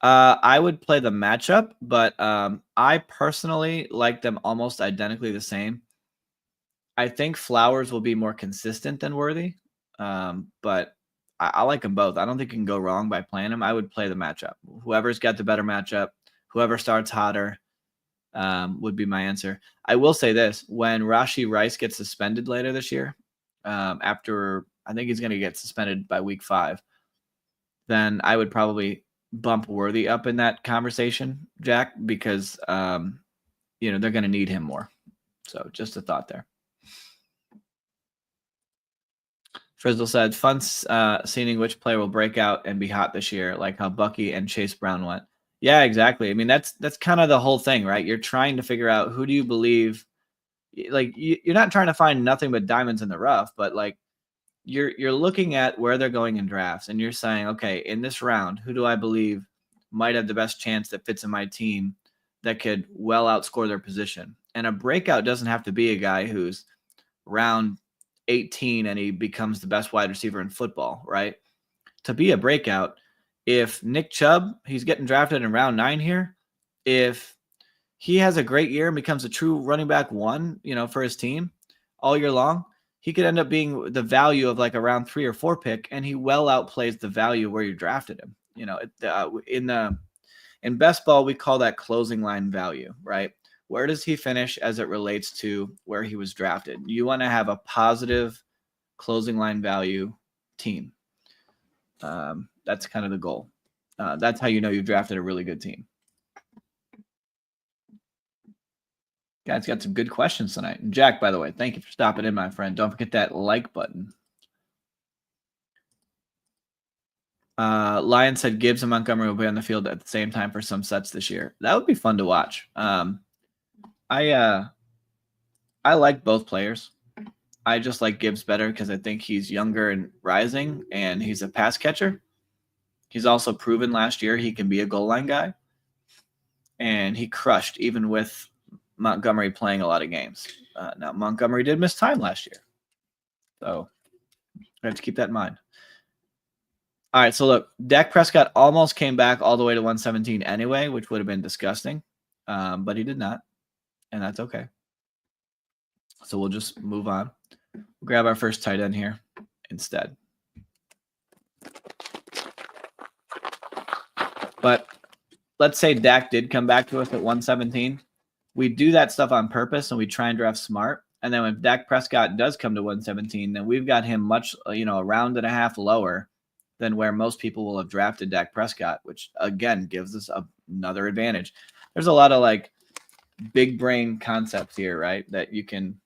I would play the matchup, but I personally like them almost identically the same. I think Flowers will be more consistent than Worthy, but I like them both. I don't think you can go wrong by playing them. I would play the matchup. Whoever's got the better matchup, whoever starts hotter would be my answer. I will say this. When Rashee Rice gets suspended later this year, after I think he's going to get suspended by week 5, then I would probably bump Worthy up in that conversation, Jack, because, they're going to need him more. So just a thought there. Frizzle said, fun seeing which player will break out and be hot this year, like how Bucky and Chase Brown went. Yeah, exactly. I mean, that's kind of the whole thing, right? You're trying to figure out who do you believe. Like you're not trying to find nothing but diamonds in the rough, but like you're looking at where they're going in drafts, and you're saying, okay, in this round, who do I believe might have the best chance that fits in my team that could well outscore their position? And a breakout doesn't have to be a guy who's round 18 and he becomes the best wide receiver in football, right? To be a breakout, if Nick Chubb, he's getting drafted in round 9 here, if he has a great year and becomes a true running back 1, for his team all year long, he could end up being the value of like a round 3 or 4 pick, and he well outplays the value where you drafted him. In best ball, we call that closing line value, right? Where does he finish as it relates to where he was drafted? You want to have a positive closing line value team. That's kind of the goal. That's how you know you've drafted a really good team. Guys got some good questions tonight. And Jack, by the way, thank you for stopping in, my friend. Don't forget that like button. Lion said Gibbs and Montgomery will be on the field at the same time for some sets this year. That would be fun to watch. I like both players. I just like Gibbs better because I think he's younger and rising, and he's a pass catcher. He's also proven last year he can be a goal line guy, and he crushed even with Montgomery playing a lot of games. Now, Montgomery did miss time last year, so I have to keep that in mind. All right, so look, Dak Prescott almost came back all the way to 117 anyway, which would have been disgusting, but he did not, and that's okay. So we'll just move on. Grab our first tight end here instead. But let's say Dak did come back to us at 117. We do that stuff on purpose, and we try and draft smart. And then if Dak Prescott does come to 117, then we've got him much, a round and a half lower than where most people will have drafted Dak Prescott, which, again, gives us another advantage. There's a lot of, big brain concepts here, right, that you can,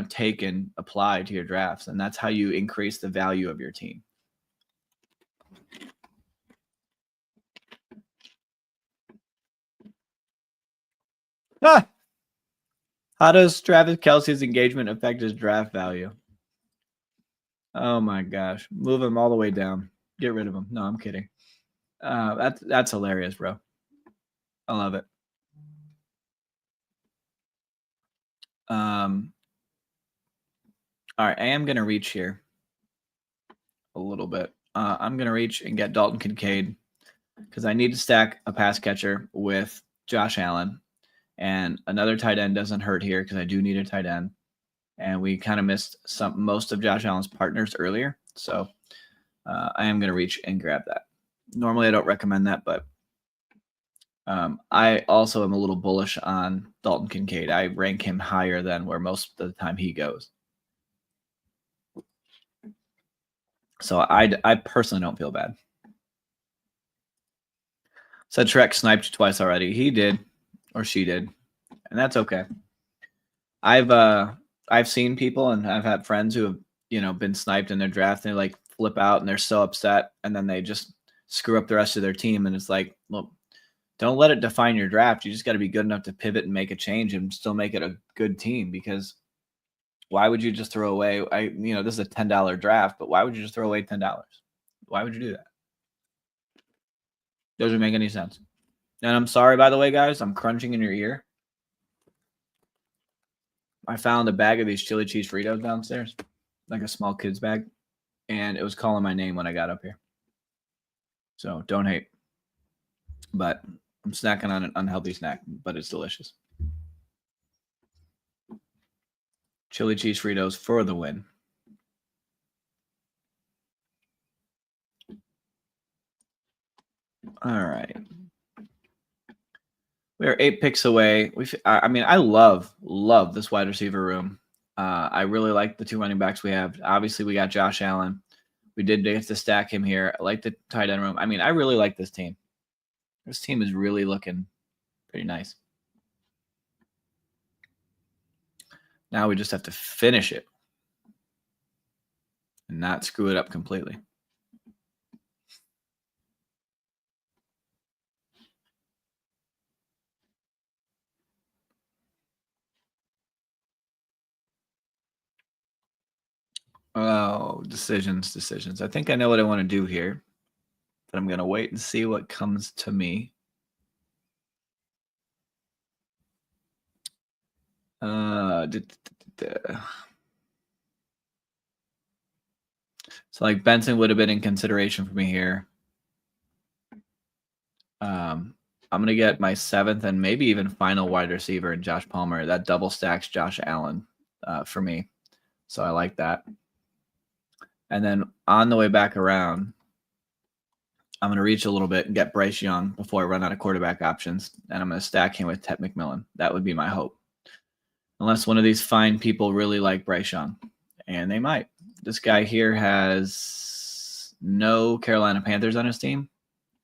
take and apply to your drafts. And that's how you increase the value of your team. How does Travis Kelce's engagement affect his draft value? Oh my gosh. Move him all the way down. Get rid of him. No, I'm kidding. That's hilarious, bro. I love it. All right, I am going to reach here a little bit. I'm going to reach and get Dalton Kincaid because I need to stack a pass catcher with Josh Allen. And another tight end doesn't hurt here because I do need a tight end. And we kind of missed most of Josh Allen's partners earlier. So I am going to reach and grab that. Normally, I don't recommend that, but I also am a little bullish on Dalton Kincaid. I rank him higher than where most of the time he goes. So I personally don't feel bad. Said Shrek sniped you twice already. He did, or she did, and that's okay. I've seen people and I've had friends who have been sniped in their draft and they flip out and they're so upset and then they just screw up the rest of their team, and it's like, look, don't let it define your draft. You just got to be good enough to pivot and make a change and still make it a good team, because why would you just throw away? This is a $10 draft, but why would you just throw away $10? Why would you do that? Doesn't make any sense. And I'm sorry, by the way, guys, I'm crunching in your ear. I found a bag of these chili cheese Fritos downstairs, like a small kid's bag, and it was calling my name when I got up here. So don't hate. But I'm snacking on an unhealthy snack, but it's delicious. Chili cheese Fritos for the win. All right. We are 8 picks away. I love this wide receiver room. I really like the 2 running backs we have. Obviously, we got Josh Allen. We did get to stack him here. I like the tight end room. I really like this team. This team is really looking pretty nice. Now we just have to finish it and not screw it up completely. Oh, decisions. I think I know what I want to do here, but I'm going to wait and see what comes to me. So Benson would have been in consideration for me here. I'm going to get my 7th and maybe even final wide receiver in Josh Palmer. That double stacks Josh Allen for me. So I like that. And then on the way back around, I'm going to reach a little bit and get Bryce Young before I run out of quarterback options. And I'm going to stack him with Ted McMillan. That would be my hope. Unless one of these fine people really like Bryce Young. And they might. This guy here has no Carolina Panthers on his team.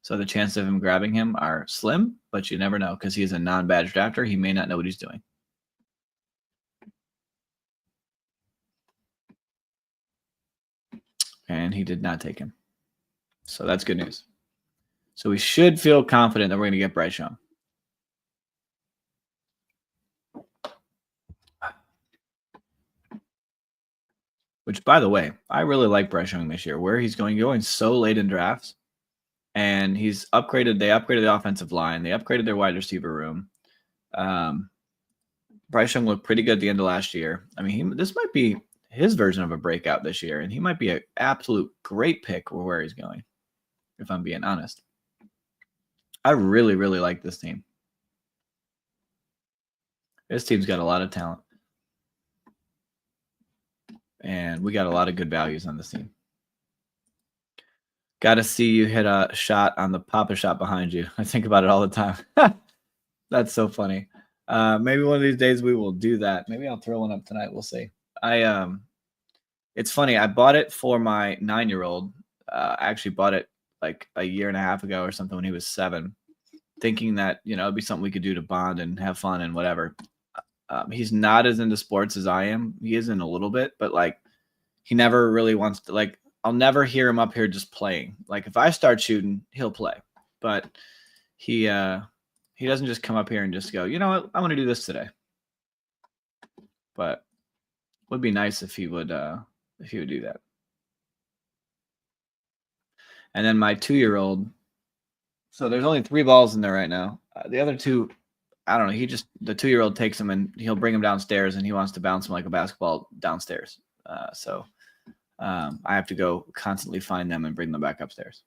So the chances of him grabbing him are slim, but you never know because he's a non-badge drafter. He may not know what he's doing. And he did not take him. So that's good news. So we should feel confident that we're going to get Bryce Young. Which, by the way, I really like Bryce Young this year. Where he's going so late in drafts, and he's upgraded. They upgraded the offensive line. They upgraded their wide receiver room. Bryce Young looked pretty good at the end of last year. I mean, this might be his version of a breakout this year, and he might be an absolute great pick for where he's going, if I'm being honest. I really, really like this team. This team's got a lot of talent. And we got a lot of good values on this team. Got to see you hit a shot on the Papa shot behind you. I think about it all the time. That's so funny. Maybe one of these days we will do that. Maybe I'll throw one up tonight. We'll see. It's funny. I bought it for my 9-year-old. I actually bought it like a year and a half ago or something when he was 7, thinking that, it'd be something we could do to bond and have fun and whatever. He's not as into sports as I am. He is in a little bit, but like he never really wants to, like, I'll never hear him up here just playing. Like if I start shooting, he'll play, but he doesn't just come up here and just go, you know what, I want to do this today. But it would be nice if he would do that. And then my 2-year-old, so there's only 3 balls in there right now. The other 2, I don't know. The 2-year-old takes him and he'll bring him downstairs and he wants to bounce him like a basketball downstairs. So I have to go constantly find them and bring them back upstairs.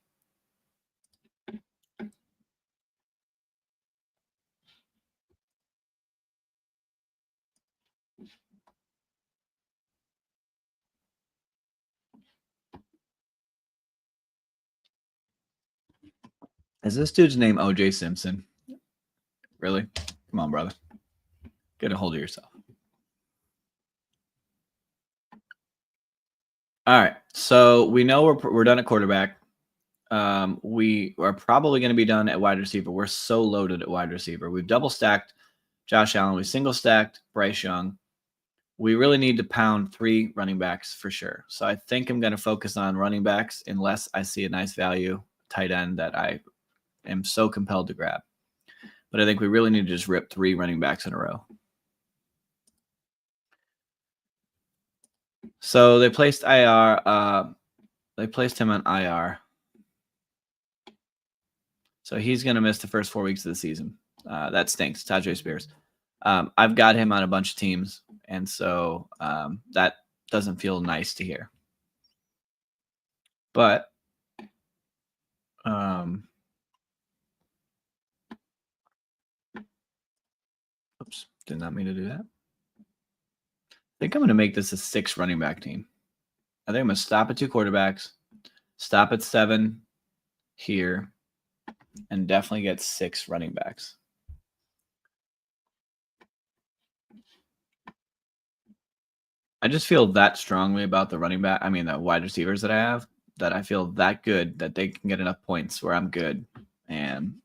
Is this dude's name OJ Simpson? Really? Come on, brother. Get a hold of yourself. All right. So we know we're done at quarterback. We are probably going to be done at wide receiver. We're so loaded at wide receiver. We've double stacked Josh Allen. We single stacked Bryce Young. We really need to pound 3 running backs for sure. So I think I'm going to focus on running backs unless I see a nice value tight end that I am so compelled to grab. But I think we really need to just rip 3 running backs in a row. So they placed IR. They placed him on IR. So he's going to miss the first 4 weeks of the season. That stinks. Tajay Spears. I've got him on a bunch of teams, and so that doesn't feel nice to hear. But oops, did not mean to do that. I think I'm going to make this a 6 running back team. I think I'm going to stop at 2 quarterbacks, stop at 7 here, and definitely get 6 running backs. I just feel that strongly about the the wide receivers that I have, that I feel that good that they can get enough points where I'm good, and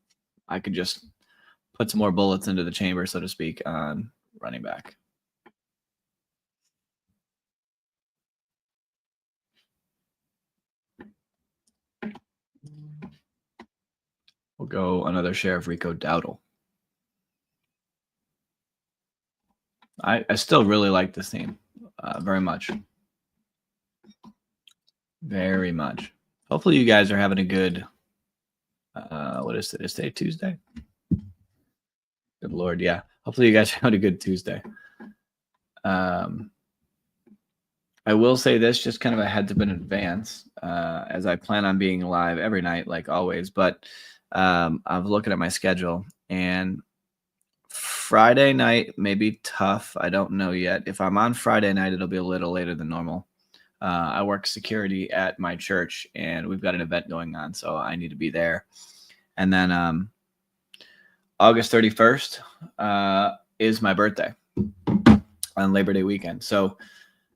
I could just put some more bullets into the chamber, so to speak, on running back. We'll go another share of Rico Dowdle. I still really like this team very much. Very much. Hopefully you guys are having a good, what is it? Is today Tuesday? Good Lord, yeah. Hopefully you guys are having a good Tuesday. I will say this, just kind of a heads up in advance, as I plan on being live every night, like always. But I'm looking at my schedule, and Friday night may be tough. I don't know yet. If I'm on Friday night, it'll be a little later than normal. I work security at my church, and we've got an event going on, so I need to be there. And then August 31st is my birthday on Labor Day weekend. So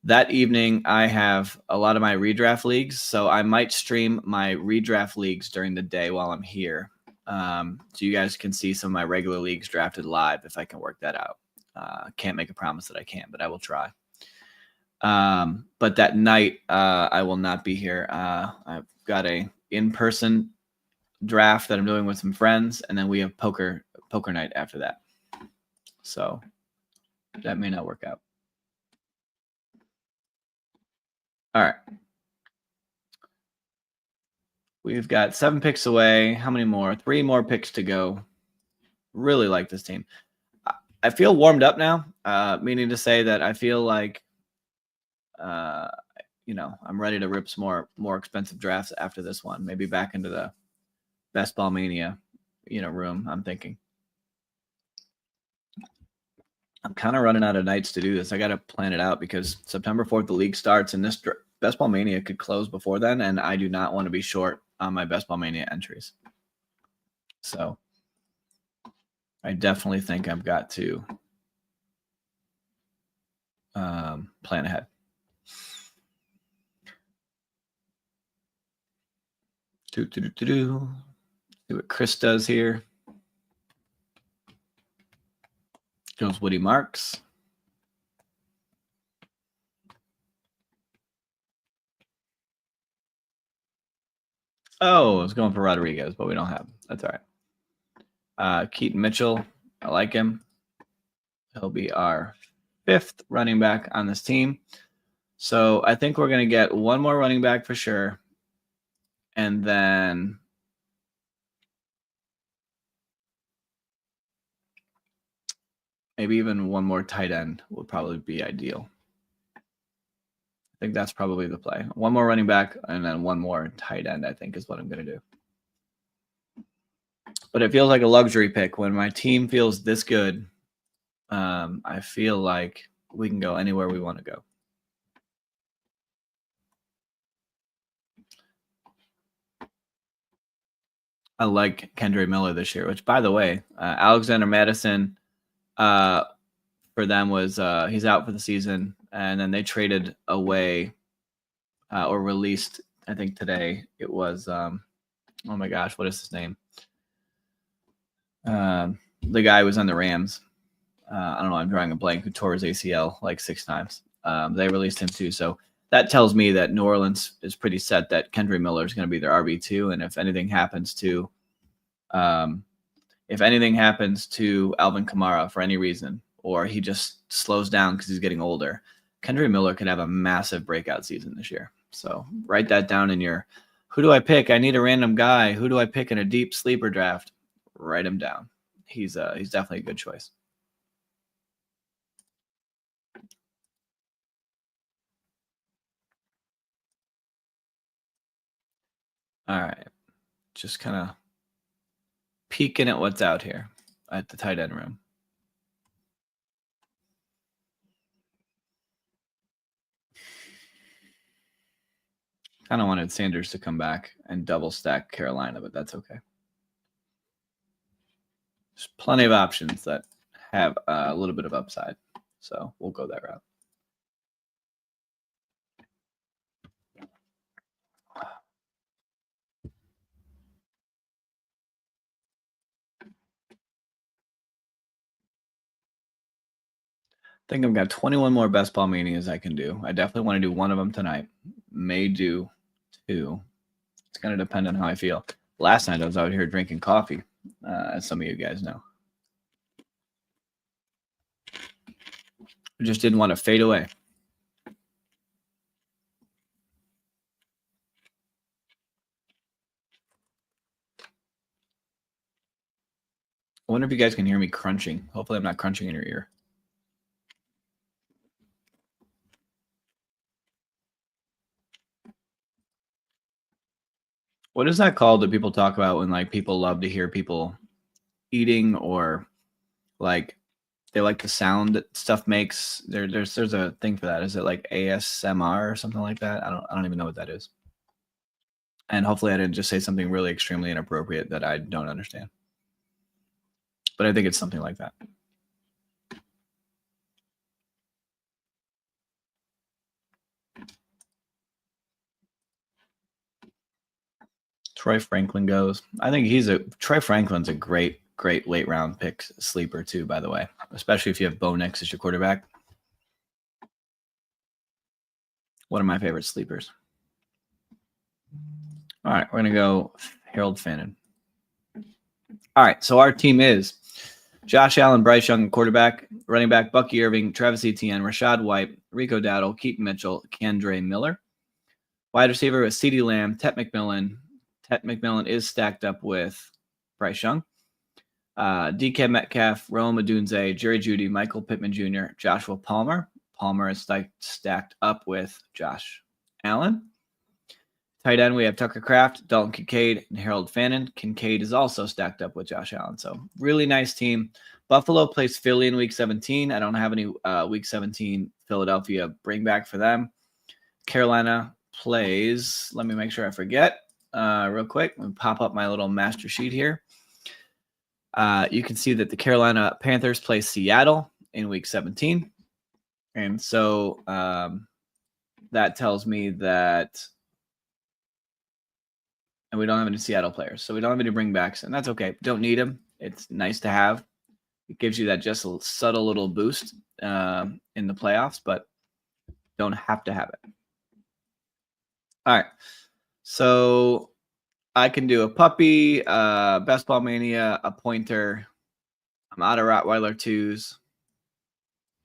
that evening, I have a lot of my redraft leagues, so I might stream my redraft leagues during the day while I'm here. So you guys can see some of my regular leagues drafted live if I can work that out. Can't make a promise that I can, but I will try. But that night, I will not be here. I've got a in-person draft that I'm doing with some friends, and then we have poker night after that. So that may not work out. All right. We've got 7 picks away. How many more? 3 more picks to go. Really like this team. I feel warmed up now, meaning to say that I feel like, I'm ready to rip some more expensive drafts after this one. Maybe back into the Best Ball Mania, room. I'm thinking. I'm kind of running out of nights to do this. I got to plan it out because September 4th the league starts, and this Best Ball Mania could close before then, and I do not want to be short on my Best Ball Mania entries. So I definitely think I've got to plan ahead. See what Chris does here. Goes Woody Marks. Oh, I was going for Rodriguez, but we don't have him. That's all right. Keaton Mitchell, I like him. He'll be our 5th running back on this team. So I think we're going to get one more running back for sure. And then maybe even one more tight end would probably be ideal. I think that's probably the play. One more running back and then one more tight end, I think, is what I'm going to do. But it feels like a luxury pick when my team feels this good. I feel like we can go anywhere we want to go. I like Kendre Miller this year, which, by the way, Alexander Madison for them was he's out for the season, and then they traded away or released, I think today it was, oh my gosh, what is his name? The guy who was on the Rams. I don't know, I'm drawing a blank, who tore his ACL like 6 times. They released him too, so that tells me that New Orleans is pretty set that Kendre Miller is going to be their RB2, and if anything happens to Alvin Kamara for any reason, or he just slows down because he's getting older, Kendre Miller could have a massive breakout season this year. So write that down in your, who do I pick? I need a random guy. Who do I pick in a deep sleeper draft? Write him down. He's definitely a good choice. All right. Just kind of peeking at what's out here at the tight end room. Kind of wanted Sanders to come back and double stack Carolina, but that's okay. There's plenty of options that have a little bit of upside, so we'll go that route. I think I've got 21 more Best Ball Manias I can do. I definitely want to do one of them tonight. May do 2. It's going to depend on how I feel. Last night I was out here drinking coffee, as some of you guys know. I just didn't want to fade away. I wonder if you guys can hear me crunching. Hopefully I'm not crunching in your ear. What is that called that people talk about when like people love to hear people eating, or like they like the sound that stuff makes? There's a thing for that. Is it like ASMR or something like that? I don't even know what that is. And hopefully I didn't just say something really extremely inappropriate that I don't understand. But I think it's something like that. Troy Franklin goes. I think Troy Franklin's a great late round pick sleeper too, by the way, especially if you have Bo Nix as your quarterback. One of my favorite sleepers. All right, we're going to go Harold Fannin. All right, so our team is Josh Allen, Bryce Young, quarterback, running back, Bucky Irving, Travis Etienne, Rashad White, Rico Dowdle, Keaton Mitchell, Kendre Miller. Wide receiver is CeeDee Lamb, Tet McMillan. Tet McMillan is stacked up with Bryce Young. DK Metcalf, Rome Odunze, Jerry Jeudy, Michael Pittman Jr., Joshua Palmer. Palmer is stacked up with Josh Allen. Tight end, we have Tucker Kraft, Dalton Kincaid, and Harold Fannin. Kincaid is also stacked up with Josh Allen. So really nice team. Buffalo plays Philly in Week 17. I don't have any Week 17 Philadelphia bring back for them. Carolina plays, let me make sure I forget real quick. Let me pop up my little master sheet here. You can see that the Carolina Panthers play Seattle in Week 17. And so that tells me that and we don't have any Seattle players. So we don't have any bringbacks, and that's okay. Don't need them. It's nice to have. It gives you that just a subtle little boost in the playoffs, but don't have to have it. All right. So I can do a puppy, Best Ball Mania, a pointer. I'm out of Rottweiler 2s.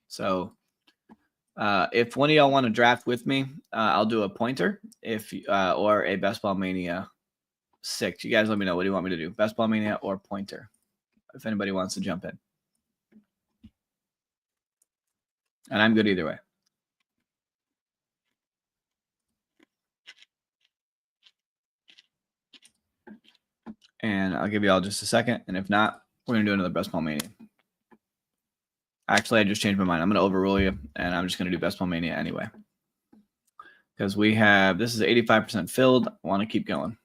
So if one of y'all want to draft with me, I'll do a pointer or a Best Ball Mania 6. You guys let me know. What do you want me to do? Best Ball Mania or pointer? If anybody wants to jump in. And I'm good either way. And I'll give you all just a second. And if not, we're going to do another Best Ball Mania. Actually, I just changed my mind. I'm going to overrule you, and I'm just going to do Best Ball Mania anyway. Because we have, this is 85% filled. I want to keep going.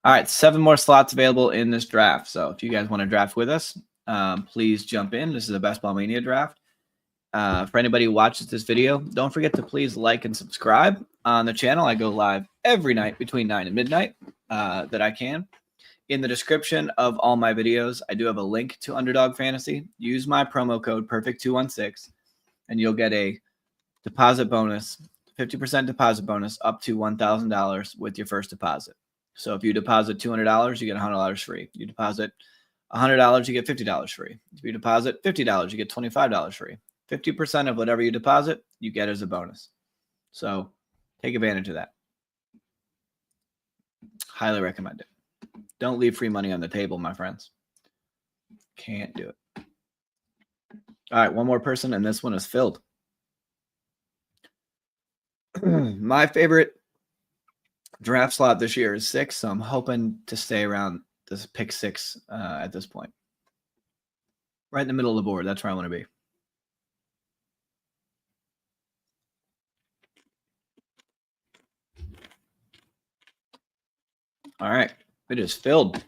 All right, 7 more slots available in this draft. So if you guys want to draft with us, please jump in. This is a Best Ball Mania draft. For anybody who watches this video, don't forget to please like and subscribe on the channel. I go live every night between 9 and midnight that I can. In the description of all my videos, I do have a link to Underdog Fantasy. Use my promo code PERFECT216, and you'll get a deposit bonus, 50% deposit bonus up to $1,000 with your first deposit. So if you deposit $200, you get $100 free. You deposit $100, you get $50 free. If you deposit $50, you get $25 free. 50% of whatever you deposit, you get as a bonus. So take advantage of that. Highly recommend it. Don't leave free money on the table, my friends. Can't do it. All right, one more person, and this one is filled. My favorite draft slot this year is 6, so I'm hoping to stay around this pick 6 at this point. Right in the middle of the board. That's where I want to be. All right. It is filled.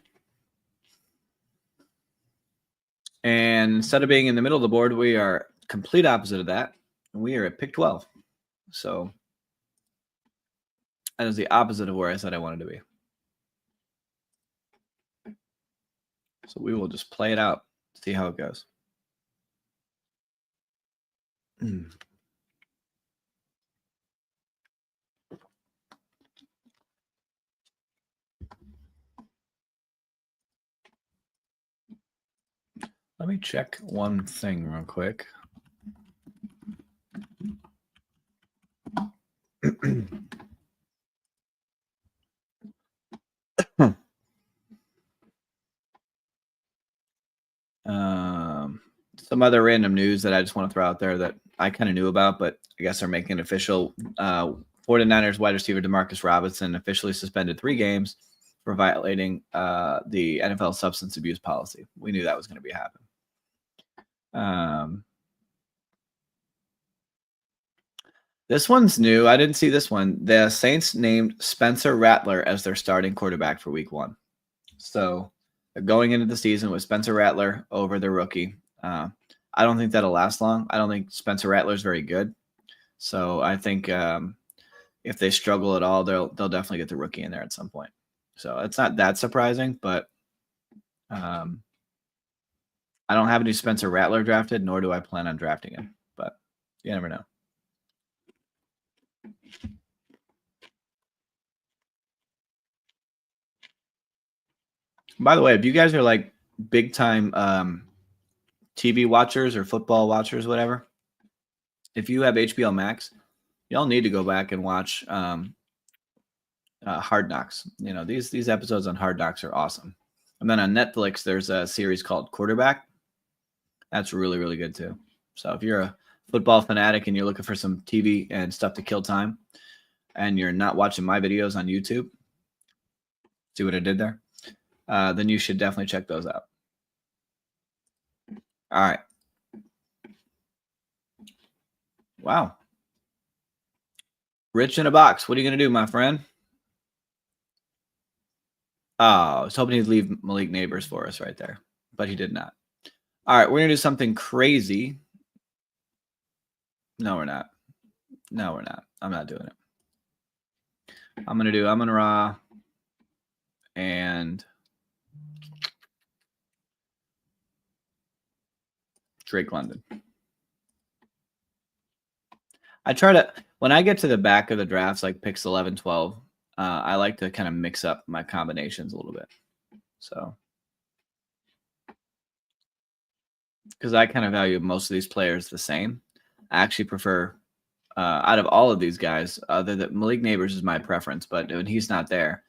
And instead of being in the middle of the board, we are complete opposite of that. And we are at pick 12. So that is the opposite of where I said I wanted to be. So we will just play it out, see how it goes. Let me check one thing real quick. Some other random news that I just want to throw out there that I kind of knew about, but I guess they're making it official. 49ers wide receiver Demarcus Robinson officially suspended 3 games for violating the NFL substance abuse policy. We knew that was going to be happening. This one's new. I didn't see this one. The Saints named Spencer Rattler as their starting quarterback for week 1. So going into the season with Spencer Rattler over the rookie. I don't think that'll last long. I don't think Spencer Rattler is very good. So I think if they struggle at all, they'll definitely get the rookie in there at some point. So it's not that surprising, but I don't have any Spencer Rattler drafted, nor do I plan on drafting him. But you never know. By the way, if you guys are like big time TV watchers or football watchers, whatever, if you have HBO Max, y'all need to go back and watch Hard Knocks. You know, these episodes on Hard Knocks are awesome. And then on Netflix, there's a series called Quarterback. That's really, really good too. So if you're a football fanatic and you're looking for some TV and stuff to kill time, and you're not watching my videos on YouTube, see what I did there? Then you should definitely check those out. All right. Wow. Rich in a box. What are you going to do, my friend? Oh, I was hoping he'd leave Malik Neighbors for us right there, but he did not. All right, we're going to do something crazy. No, we're not. No, we're not. I'm not doing it. I'm going to do Amon-Ra and Drake London. I try to, when I get to the back of the drafts, like picks 11, 12, I like to kind of mix up my combinations a little bit. So, because I kind of value most of these players the same. I actually prefer, out of all of these guys, other than Malik Neighbors is my preference, but when he's not there,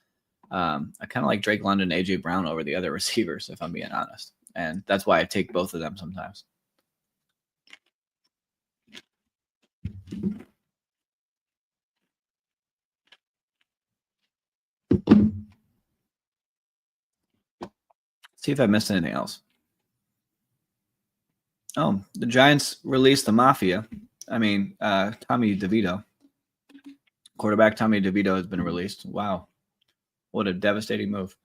I kind of like Drake London and AJ Brown over the other receivers, if I'm being honest. And that's why I take both of them sometimes. See if I missed anything else. Oh, the Giants released the Mafia. I mean, Tommy DeVito. Quarterback Tommy DeVito has been released. Wow. What a devastating move.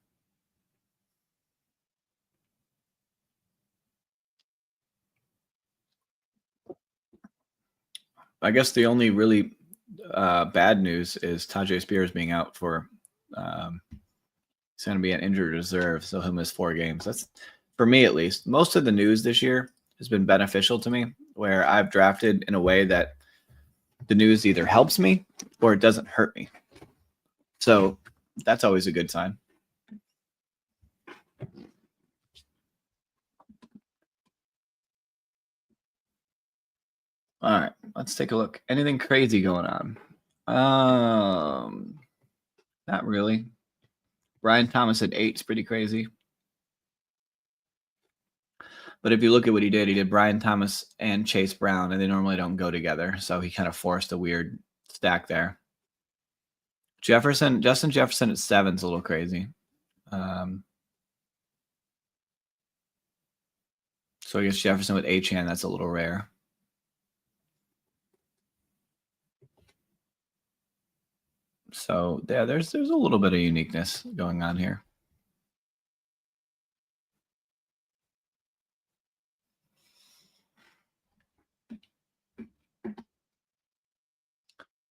I guess the only really bad news is Tajay Spears being out for he's going to be an injured reserve, so he'll miss 4 games. That's, for me at least. Most of the news this year has been beneficial to me, where I've drafted in a way that the news either helps me or it doesn't hurt me. So that's always a good sign. All right, let's take a look. Anything crazy going on? Not really. Brian Thomas at 8 is pretty crazy. But if you look at what he did Brian Thomas and Chase Brown, and they normally don't go together. So he kind of forced a weird stack there. Justin Jefferson at 7 is a little crazy. So I guess Jefferson with Achane, that's a little rare. So yeah, there's a little bit of uniqueness going on here.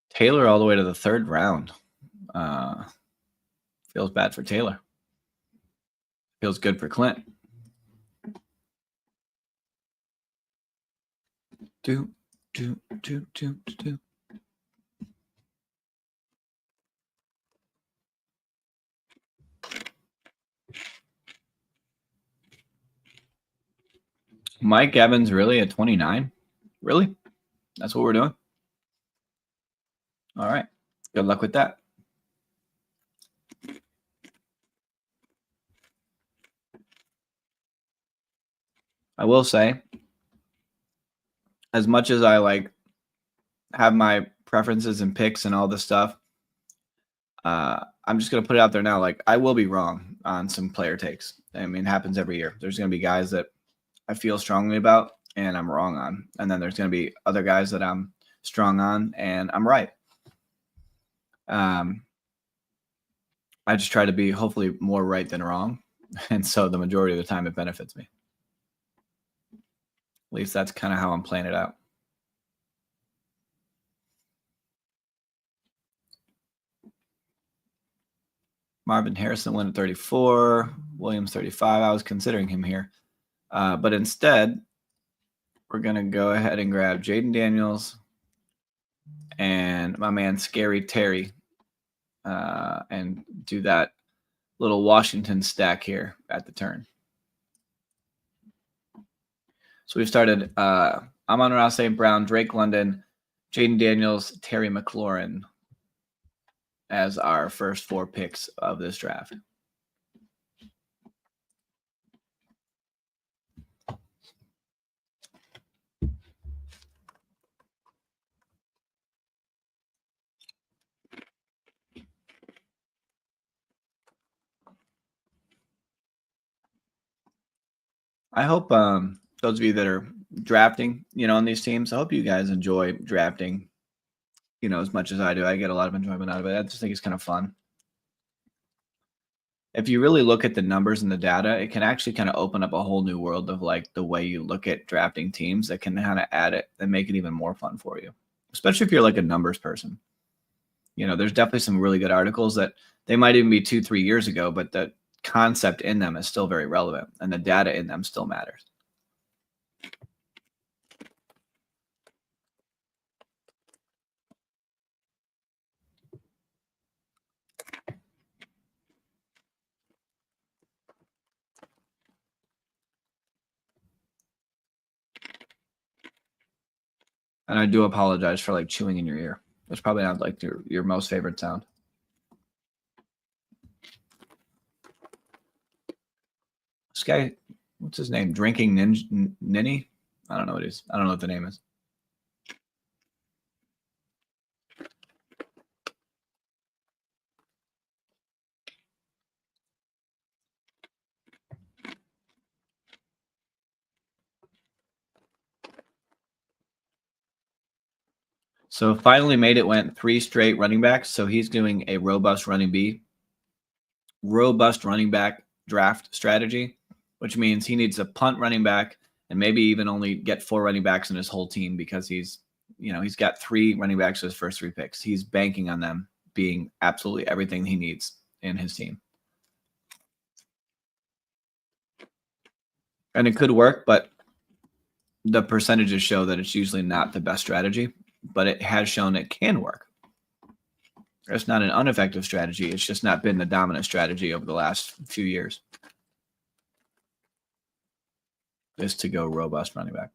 Taylor all the way to the 3rd round. Feels bad for Taylor. Feels good for Clint. Do. Mike Evans really at 29? Really? That's what we're doing? All right. Good luck with that. I will say, as much as I like have my preferences and picks and all this stuff, I'm just going to put it out there now. Like, I will be wrong on some player takes. I mean, it happens every year. There's going to be guys that I feel strongly about and I'm wrong on. And then there's going to be other guys that I'm strong on and I'm right. I just try to be hopefully more right than wrong. And so the majority of the time it benefits me. At least that's kind of how I'm playing it out. Marvin Harrison went at 34. Williams 35. I was considering him here. But instead, we're going to go ahead and grab Jaden Daniels and my man Scary Terry and do that little Washington stack here at the turn. So we've started Amon-Ra St. Brown, Drake London, Jaden Daniels, Terry McLaurin as our first 4 picks of this draft. I hope those of you that are drafting, on these teams, I hope you guys enjoy drafting, as much as I do. I get a lot of enjoyment out of it. I just think it's kind of fun. If you really look at the numbers and the data, it can actually kind of open up a whole new world of like the way you look at drafting teams that can kind of add it and make it even more fun for you, especially if you're like a numbers person. There's definitely some really good articles that they might even be 2-3 years ago, but the concept in them is still very relevant and the data in them still matters. And I do apologize for like chewing in your ear. It's probably not like your most favorite sound. This guy, what's his name? Drinking Ninny? I don't know what it is. I don't know what the name is. So finally made it, went 3 straight running backs. So he's doing a robust running back draft strategy, which means he needs a punt running back and maybe even only get 4 running backs in his whole team because he's got 3 running backs his first 3 picks. He's banking on them being absolutely everything he needs in his team. And it could work, but the percentages show that it's usually not the best strategy, but it has shown it can work. It's not an ineffective strategy. It's just not been the dominant strategy over the last few years. Is to go robust running back.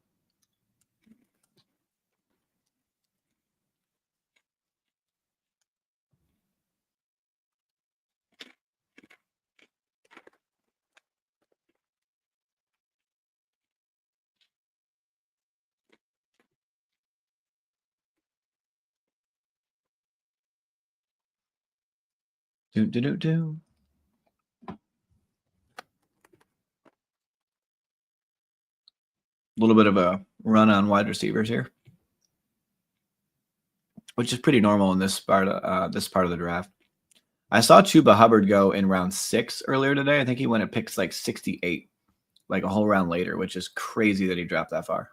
Do. A little bit of a run on wide receivers here, which is pretty normal in this part of the draft. I saw Chuba Hubbard go in round 6 earlier today. I think he went at picks like 68, like a whole round later, which is crazy that he dropped that far.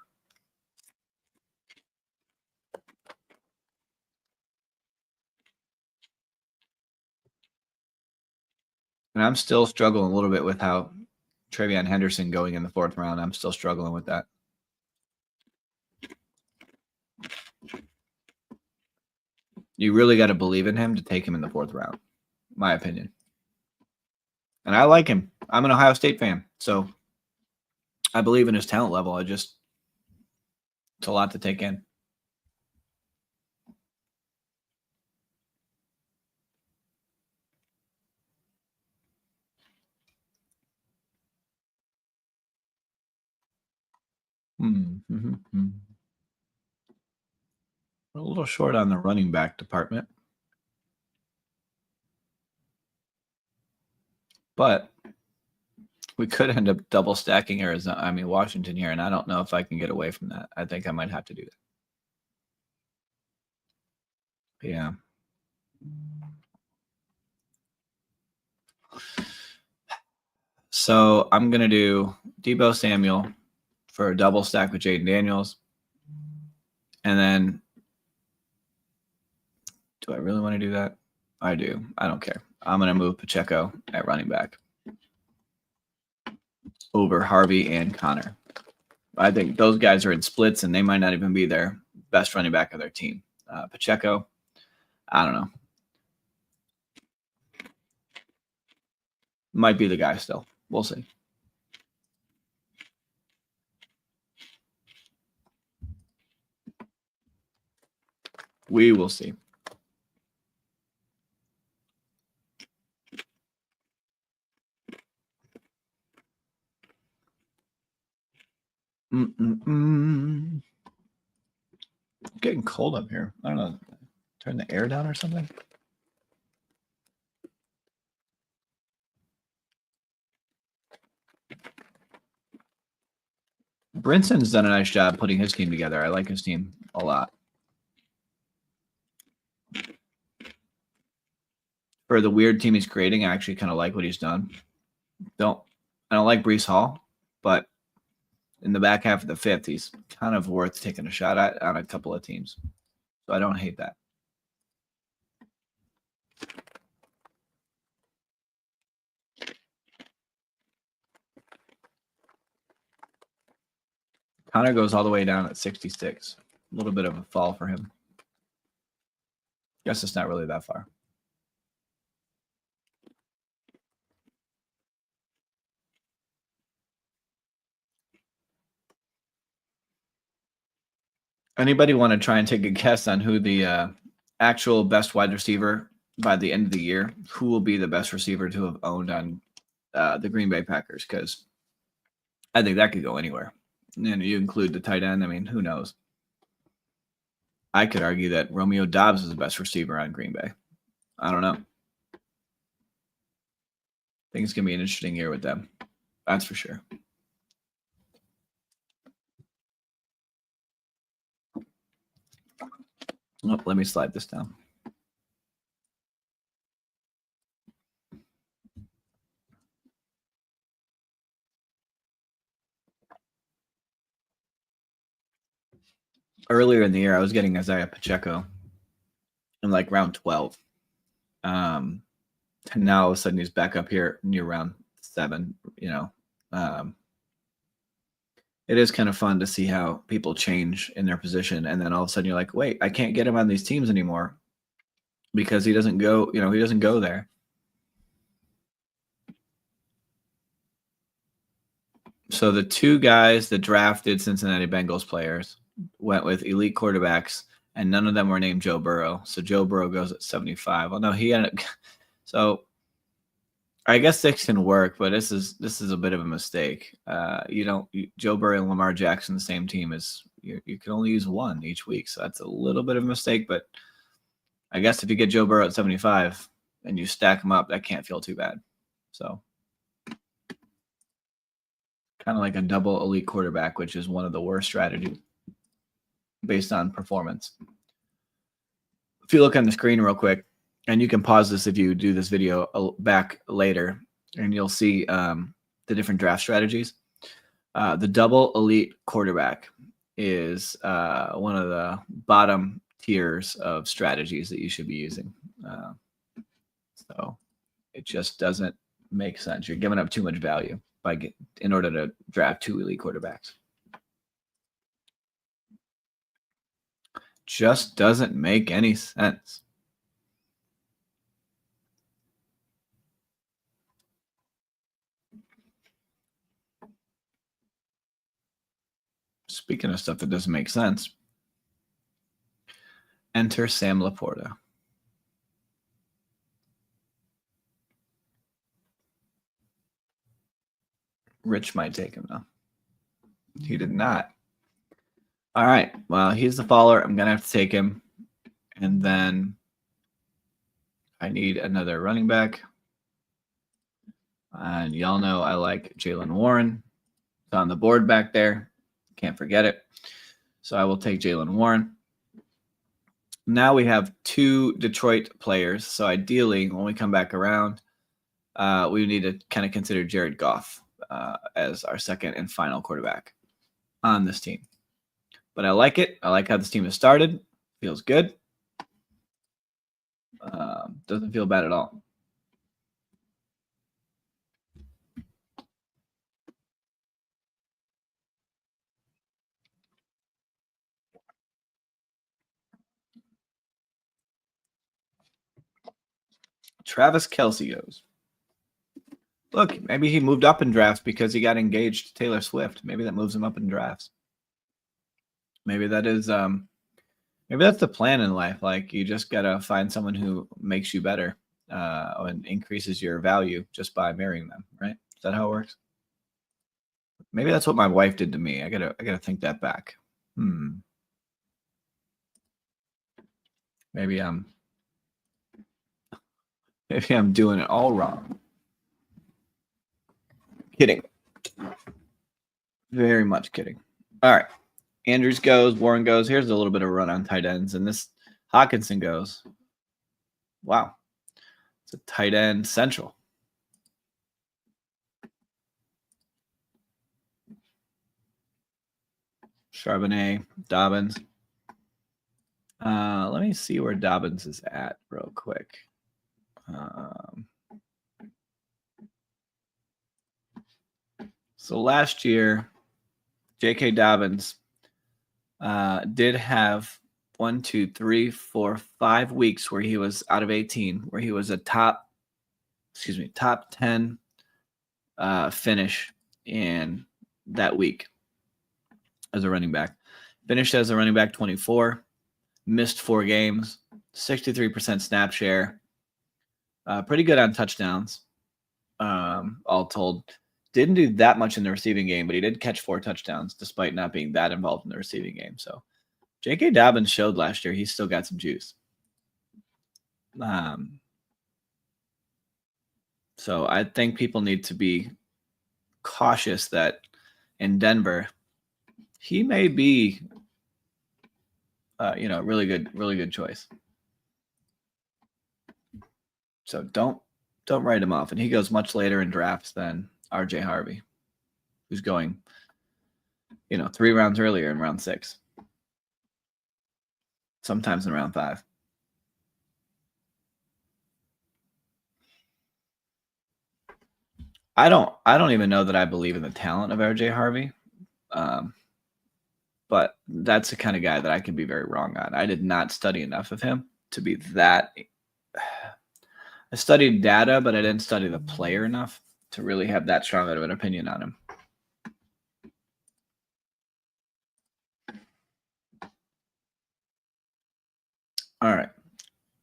And I'm still struggling a little bit with how TreVeyon Henderson going in the 4th round. I'm still struggling with that. You really got to believe in him to take him in the 4th round, my opinion. And I like him. I'm an Ohio State fan, so I believe in his talent level. It's a lot to take in. Mm-hmm. We're a little short on the running back department. But we could end up double stacking Washington here, and I don't know if I can get away from that. I think I might have to do that. Yeah. So I'm going to do Deebo Samuel for a double stack with Jaden Daniels. And then, do I really want to do that? I do. I don't care. I'm going to move Pacheco at running back over Harvey and Connor. I think those guys are in splits, and they might not even be their best running back of their team. Pacheco, I don't know. Might be the guy still. We'll see. We will see. It's getting cold up here. I don't know. Turn the air down or something. Brinson's done a nice job putting his team together. I like his team a lot. For the weird team he's creating, I actually kind of like what he's done. I don't like Breece Hall, but in the back half of the fifth, he's kind of worth taking a shot at on a couple of teams. So I don't hate that. Connor goes all the way down at 66. A little bit of a fall for him. Guess it's not really that far. Anybody want to try and take a guess on who the actual best wide receiver by the end of the year? Who will be the best receiver to have owned on the Green Bay Packers? Because I think that could go anywhere. And you include the tight end. I mean, who knows? I could argue that Romeo Doubs is the best receiver on Green Bay. I don't know. I think it's going to be an interesting year with them. That's for sure. Oh, let me slide this down. Earlier in the year, I was getting Isaiah Pacheco in like round 12. And now all of a sudden he's back up here near round 7. It is kind of fun to see how people change in their position, and then all of a sudden you're like, wait, I can't get him on these teams anymore because he doesn't go. He doesn't go there. So the two guys that drafted Cincinnati Bengals players went with elite quarterbacks, and none of them were named Joe Burrow. So Joe Burrow goes at 75. Well, no, he ended up. So I guess this can work, but this is a bit of a mistake. Joe Burrow and Lamar Jackson, the same team, is you can only use one each week, so that's a little bit of a mistake. But I guess if you get Joe Burrow at 75 and you stack them up, that can't feel too bad. So kind of like a double elite quarterback, which is one of the worst strategies based on performance. If you look on the screen real quick, and you can pause this if you do this video back later, and you'll see the different draft strategies. The double elite quarterback is one of the bottom tiers of strategies that you should be using. So it just doesn't make sense. You're giving up too much value in order to draft 2 elite quarterbacks. Just doesn't make any sense. Speaking of stuff that doesn't make sense, enter Sam Laporta. Rich might take him, though. He did not. All right. Well, he's the faller. I'm going to have to take him. And then I need another running back. And y'all know I like Jaylen Warren. It's on the board back there. Can't forget it. So I will take Jaylen Warren. Now we have 2 Detroit players. So ideally, when we come back around, we need to kind of consider Jared Goff as our second and final quarterback on this team. But I like it. I like how this team has started. Feels good. Doesn't feel bad at all. Travis Kelce goes. Look, maybe he moved up in drafts because he got engaged to Taylor Swift. Maybe that moves him up in drafts. Maybe that is maybe that's the plan in life. Like you just gotta find someone who makes you better and increases your value just by marrying them, right? Is that how it works? Maybe that's what my wife did to me. I gotta think that back. Maybe I'm doing it all wrong. Kidding. Very much kidding. All right. Andrews goes, Warren goes. Here's a little bit of a run on tight ends. And this Hawkinson goes. Wow. It's a tight end central. Charbonnet, Dobbins. Let me see where Dobbins is at real quick. So last year, J.K. Dobbins did have 1, 2, 3, 4, 5 weeks where he was out of 18, where he was a top 10 finish in that week as a running back. Finished as a running back 24, missed 4 games, 63% snap share, pretty good on touchdowns, all told. Didn't do that much in the receiving game, but he did catch 4 touchdowns despite not being that involved in the receiving game. So J.K. Dobbins showed last year he's still got some juice. So I think people need to be cautious that in Denver, he may be, really good choice. So don't write him off. And he goes much later in drafts than RJ Harvey, who's going, 3 rounds earlier in round 6. Sometimes in round 5. I don't even know that I believe in the talent of RJ Harvey. But that's the kind of guy that I could be very wrong on. I did not study enough of him to be that. I studied data, but I didn't study the player enough to really have that strong of an opinion on him. All right.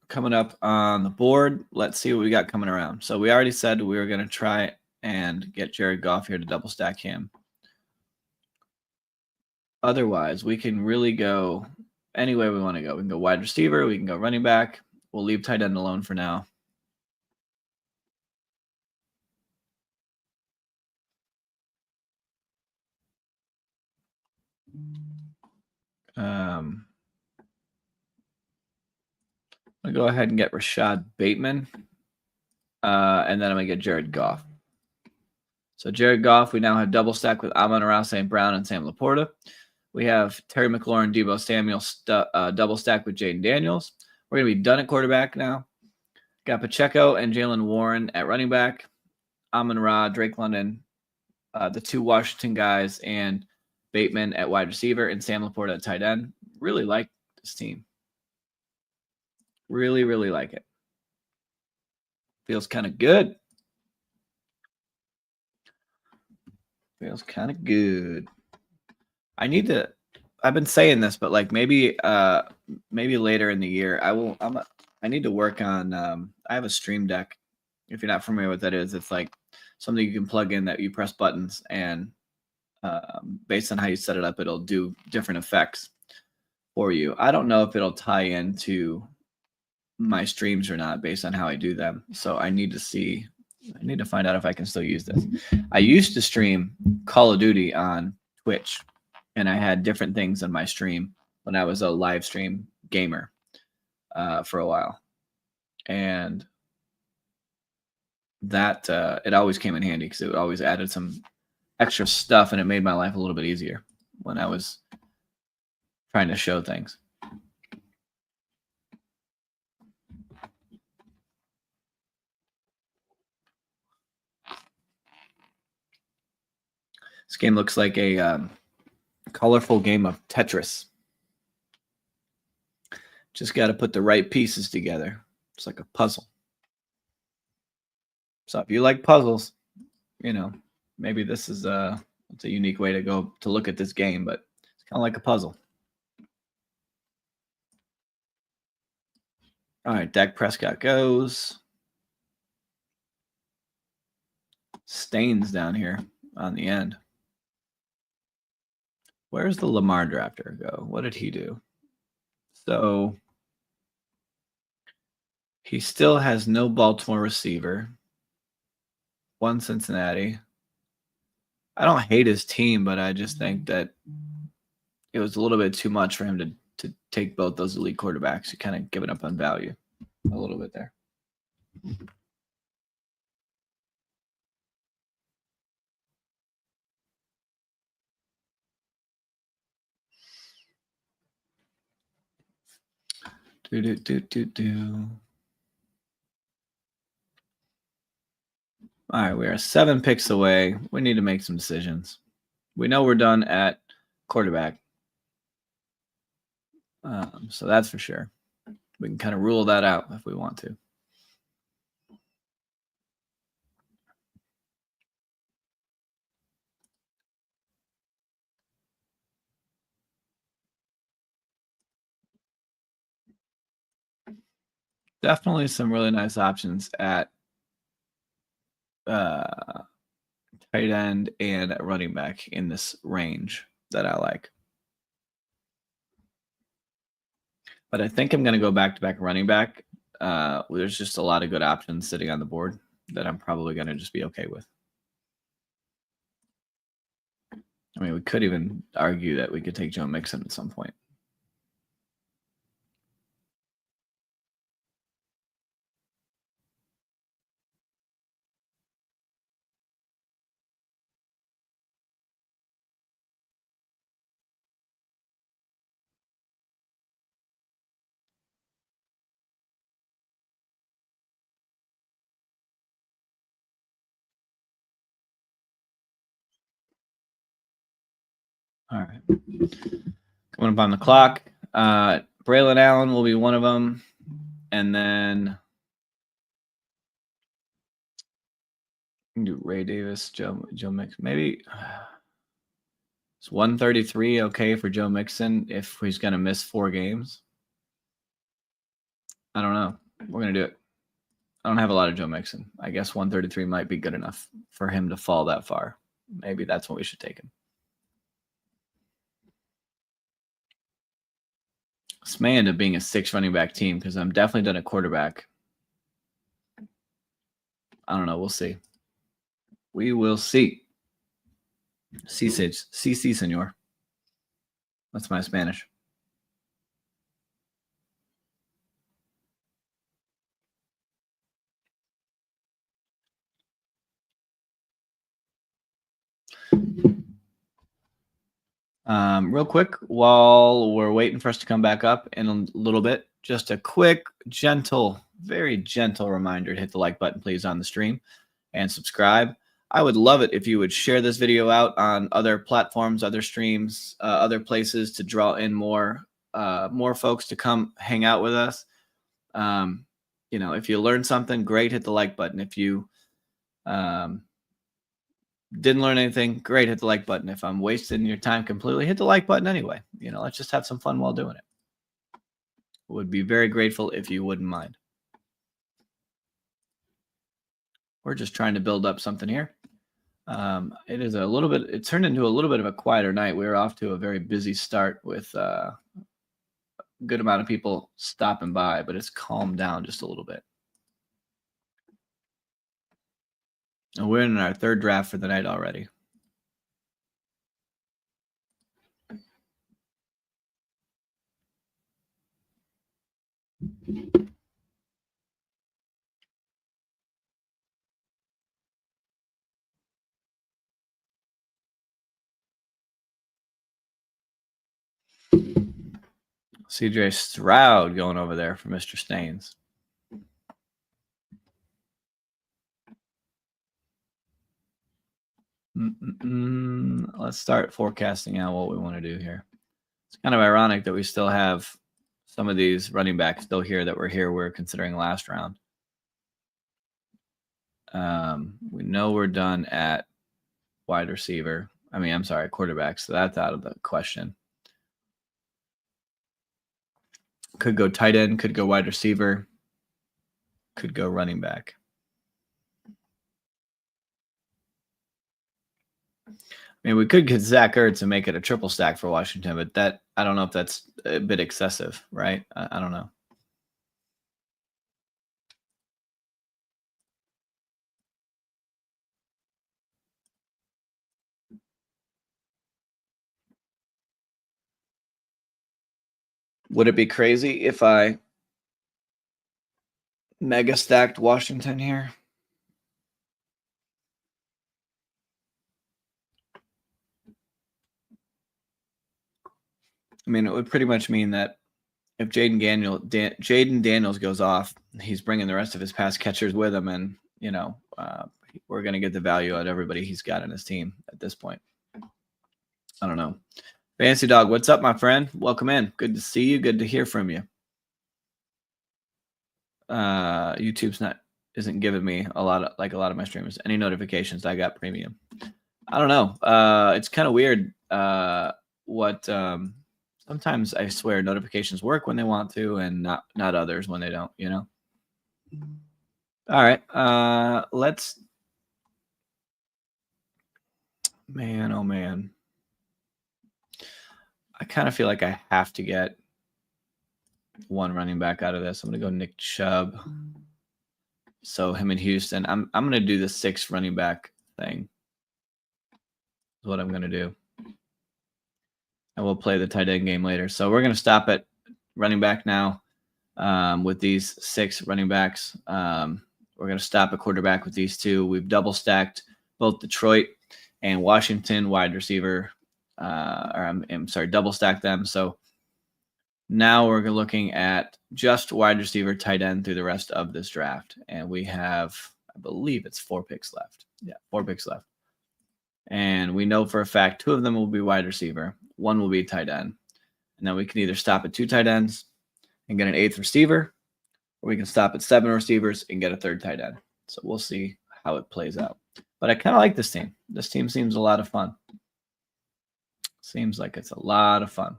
Coming up on the board, let's see what we got coming around. So we already said we were going to try and get Jared Goff here to double stack him. Otherwise, we can really go any way we want to go. We can go wide receiver. We can go running back. We'll leave tight end alone for now. I'm going to go ahead and get Rashad Bateman. And then I'm going to get Jared Goff. So Jared Goff, we now have double stack with Amon-Ra St. Brown and Sam Laporta. We have Terry McLaurin, Deebo Samuel, double stack with Jaden Daniels. We're going to be done at quarterback now. Got Pacheco and Jalen Warren at running back. Amon-Ra, Drake London, the 2 Washington guys, and Bateman at wide receiver, and Sam Laporta at tight end. Really like this team. Really, really like it. Feels kind of good. Feels kind of good. I've been saying this, but like maybe later in the year, I need to work on, I have a Stream Deck. If you're not familiar with what that is, it's like something you can plug in that you press buttons and based on how you set it up, it'll do different effects for you. I don't know if it'll tie into my streams or not based on how I do them. So I need to find out if I can still use this. I used to stream Call of Duty on Twitch, and I had different things in my stream when I was a live stream gamer for a while. And that it always came in handy because it always added some extra stuff, and it made my life a little bit easier when I was trying to show things. This game looks like a colorful game of Tetris. Just got to put the right pieces together. It's like a puzzle. So if you like puzzles, you know, maybe this is it's a unique way to go to look at this game, but it's kind of like a puzzle. All right, Dak Prescott goes. Stains down here on the end. Where's the Lamar drafter go? What did he do? So he still has no Baltimore receiver. One Cincinnati. I don't hate his team, but I just think that it was a little bit too much for him to take both those elite quarterbacks. He kind of given up on value a little bit there. All right, we are 7 picks away. We need to make some decisions. We know we're done at quarterback. So that's for sure. We can kind of rule that out if we want to. Definitely some really nice options at tight end and running back in this range that I like. But I think I'm going to go back-to-back running back. There's just a lot of good options sitting on the board that I'm probably going to just be okay with. I mean, we could even argue that we could take Joe Mixon at some point. All right. Coming up on the clock. Braylon Allen will be one of them. And then we can do Ray Davis, Joe Mixon. Maybe it's 133 okay for Joe Mixon if he's going to miss 4 games? I don't know. We're going to do it. I don't have a lot of Joe Mixon. I guess 133 might be good enough for him to fall that far. Maybe that's when we should take him. This may end up being a 6 running back team because I'm definitely done at quarterback. I don't know. We'll see. We will see. Sí, señor. That's my Spanish. Real quick, while we're waiting for us to come back up in a little bit, just a quick, gentle, very gentle reminder to hit the like button, please, on the stream and subscribe. I would love it if you would share this video out on other platforms, other streams, other places to draw in more folks to come hang out with us. If you learned something, great, hit the like button. If you didn't learn anything, great, hit the like button. If I'm wasting your time completely, hit the like button anyway. Let's just have some fun while doing it. Would be very grateful if you wouldn't mind. We're just trying to build up something here. It turned into a little bit of a quieter night. We were off to a very busy start with a good amount of people stopping by, but it's calmed down just a little bit. And we're in our 3rd draft for the night already. CJ Stroud going over there for Mr. Staines. Let's start forecasting out what we want to do here. It's kind of ironic that we still have some of these running backs still here that we're considering last round. We know we're done at wide receiver. I'm sorry, quarterback. So that's out of the question. Could go tight end, could go wide receiver, could go running back. We could get Zach Ertz and make it a triple stack for Washington, but that I don't know if that's a bit excessive, right? I don't know. Would it be crazy if I mega stacked Washington here? It would pretty much mean that if Jaden Daniels goes off, he's bringing the rest of his pass catchers with him, and we're going to get the value out of everybody he's got in his team at this point. I don't know. Fancy Dog, what's up, my friend? Welcome in. Good to see you. Good to hear from you. YouTube's isn't giving me a lot of my streamers any notifications. I got premium. I don't know. It's kind of weird. Sometimes I swear notifications work when they want to, and not others when they don't. All right. Let's. Man, oh man. I kind of feel like I have to get one running back out of this. I'm gonna go Nick Chubb. So him in Houston. I'm gonna do the 6 running back thing. Is what I'm gonna do. And we'll play the tight end game later. So we're gonna stop at running back now with these 6 running backs. We're gonna stop at quarterback with these 2. We've double stacked both Detroit and Washington wide receiver. Double stack them. So now we're looking at just wide receiver, tight end through the rest of this draft. And we have, I believe it's 4 picks left. Yeah, 4 picks left. And we know for a fact 2 of them will be wide receiver. 1 will be tight end. And then we can either stop at 2 tight ends and get an 8th receiver, or we can stop at 7 receivers and get a 3rd tight end. So we'll see how it plays out. But I kind of like this team. This team seems a lot of fun. Seems like it's a lot of fun.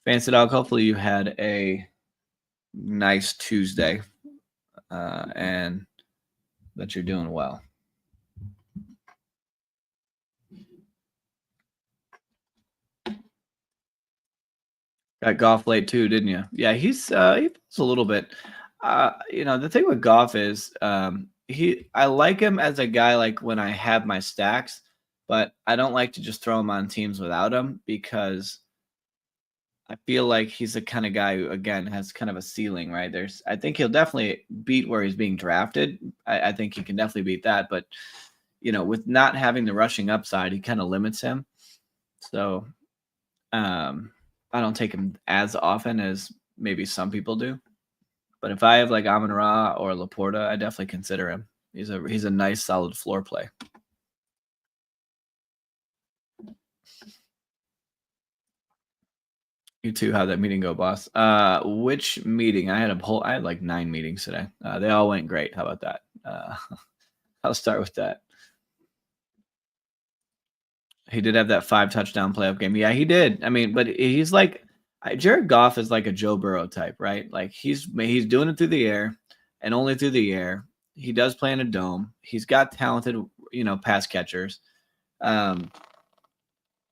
Fancy Dog, hopefully you had a nice Tuesday and that you're doing well. Got Goff late too, didn't you? Yeah, he's a little bit. The thing with Goff is I like him as a guy like when I have my stacks, but I don't like to just throw him on teams without him because I feel like he's the kind of guy who, again, has kind of a ceiling, right? I think he'll definitely beat where he's being drafted. I think he can definitely beat that, but with not having the rushing upside, he kind of limits him. So, I don't take him as often as maybe some people do. But if I have like Amon-Ra or Laporta, I definitely consider him. He's a nice, solid floor play. You too. How'd that meeting go, boss? Which meeting? I had like 9 meetings today. They all went great. How about that? I'll start with that. He did have that 5 touchdown playoff game. Yeah, he did. But he's like Jared Goff is like a Joe Burrow type, right? Like he's doing it through the air and only through the air. He does play in a dome. He's got talented, pass catchers.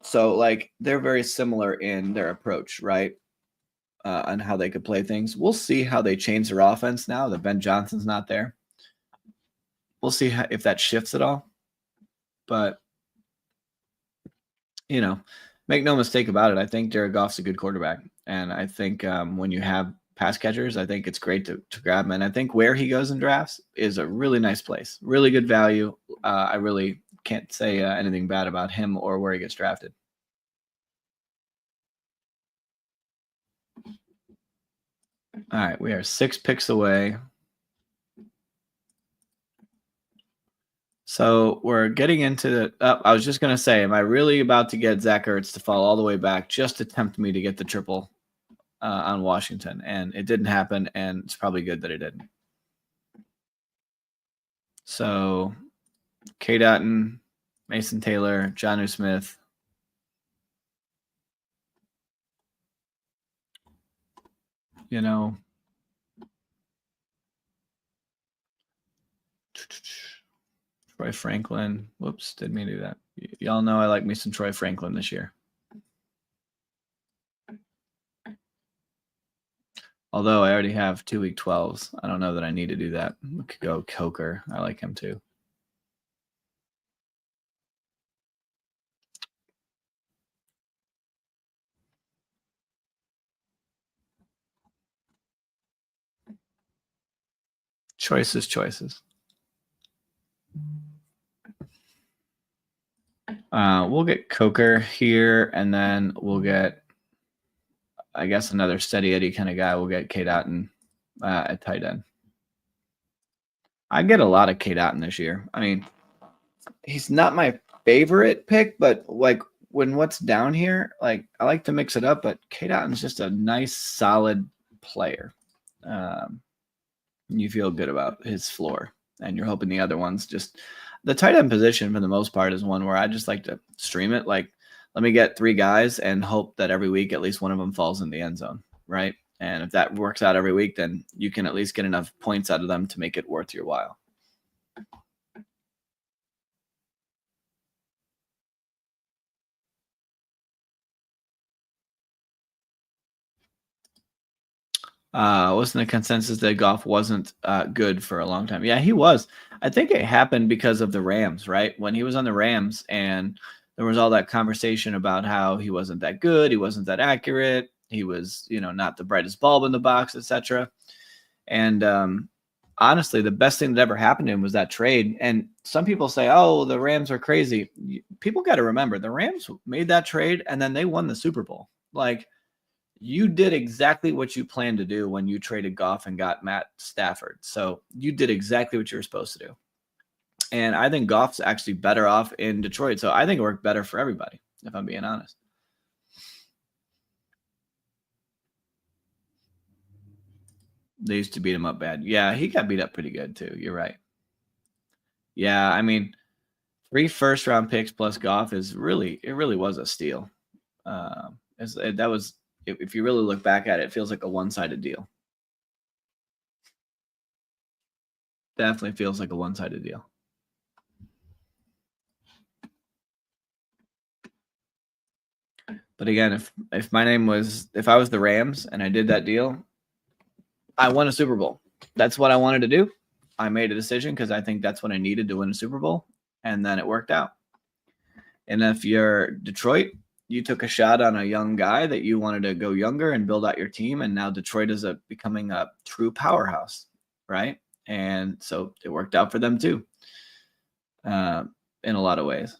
So like they're very similar in their approach, right? On how they could play things. We'll see how they change their offense now that Ben Johnson's not there. We'll see if that shifts at all. But make no mistake about it. I think Jared Goff's a good quarterback. And I think when you have pass catchers, I think it's great to grab him. And I think where he goes in drafts is a really nice place. Really good value. I really can't say anything bad about him or where he gets drafted. All right, we are 6 picks away. So we're getting into I was just going to say, am I really about to get Zach Ertz to fall all the way back just to tempt me to get the triple on Washington? And it didn't happen, and it's probably good that it didn't. So K. Dotton, Mason Taylor, Jonnu Smith. You know, Troy Franklin. Whoops, didn't mean to do that. Y'all know I like me some Troy Franklin this year. Although I already have 2 week 12s. I don't know that I need to do that. We could go Coker. I like him too. Choices. We'll get Coker here, and then we'll get, I guess, another steady Eddie kind of guy. We'll get K. Dotton at tight end. I get a lot of K. Dotton this year. I mean, he's not my favorite pick, but like when what's down here, like I like to mix it up, but K. Dotton's just a nice, solid player. You feel good about his floor, and you're hoping the other ones just the tight end position for the most part is one where I just like to stream it. Like, let me get 3 guys and hope that every week at least one of them falls in the end zone, right? And if that works out every week, then you can at least get enough points out of them to make it worth your while. Wasn't a consensus that Goff wasn't good for a long time? Yeah, he was. I think it happened because of the Rams, right? When he was on the Rams and there was all that conversation about how he wasn't that good, he wasn't that accurate, he was, not the brightest bulb in the box, etc. And honestly, the best thing that ever happened to him was that trade. And some people say, "Oh, the Rams are crazy." People got to remember the Rams made that trade and then they won the Super Bowl. Like, you did exactly what you planned to do when you traded Goff and got Matt Stafford. So you did exactly what you were supposed to do. And I think Goff's actually better off in Detroit. So I think it worked better for everybody, if I'm being honest. They used to beat him up bad. Yeah, he got beat up pretty good too. You're right. Yeah, I mean, 3 first-round picks plus Goff it really was a steal. That was, if you really look back at it, it feels like a one-sided deal. Definitely feels like a one-sided deal. But again, if I was the Rams and I did that deal, I won a Super Bowl. That's what I wanted to do. I made a decision because I think that's what I needed to win a Super Bowl, and then it worked out. And if you're Detroit, you took a shot on a young guy that you wanted to go younger and build out your team, and now Detroit is becoming a true powerhouse, right? And so it worked out for them too, in a lot of ways.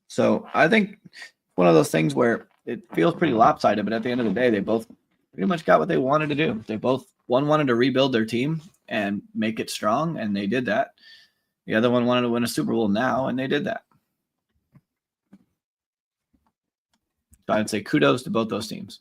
So I think one of those things where it feels pretty lopsided, but at the end of the day, they both pretty much got what they wanted to do. They both, one wanted to rebuild their team and make it strong, and they did that. The other one wanted to win a Super Bowl now, and they did that. So I'd say kudos to both those teams.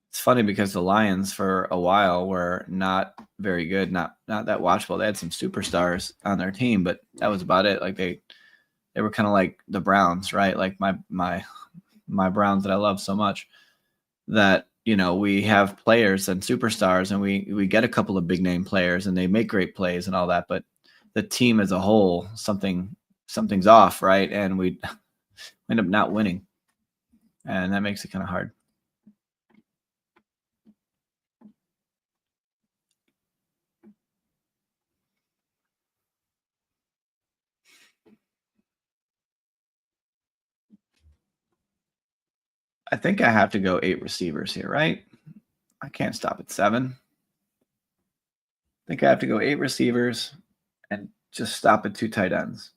It's funny because the Lions for a while were not very good, not that watchable. They had some superstars on their team, but that was about it. Like they were kind of like the Browns, right? Like my Browns that I love so much that, we have players and superstars and we get a couple of big name players and they make great plays and all that, but the team as a whole, something's off, right? And we end up not winning. And that makes it kind of hard. I think I have to go 8 receivers here, right? I can't stop at 7. I think I have to go 8 receivers and just stop at 2 tight ends.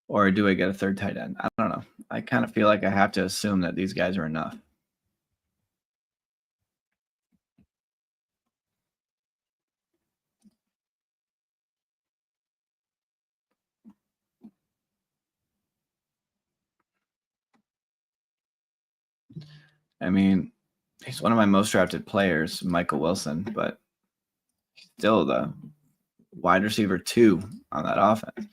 Or do I get a third tight end? I don't know. I kind of feel like I have to assume that these guys are enough. I mean, he's one of my most drafted players, Michael Wilson, but still the wide receiver 2 on that offense. And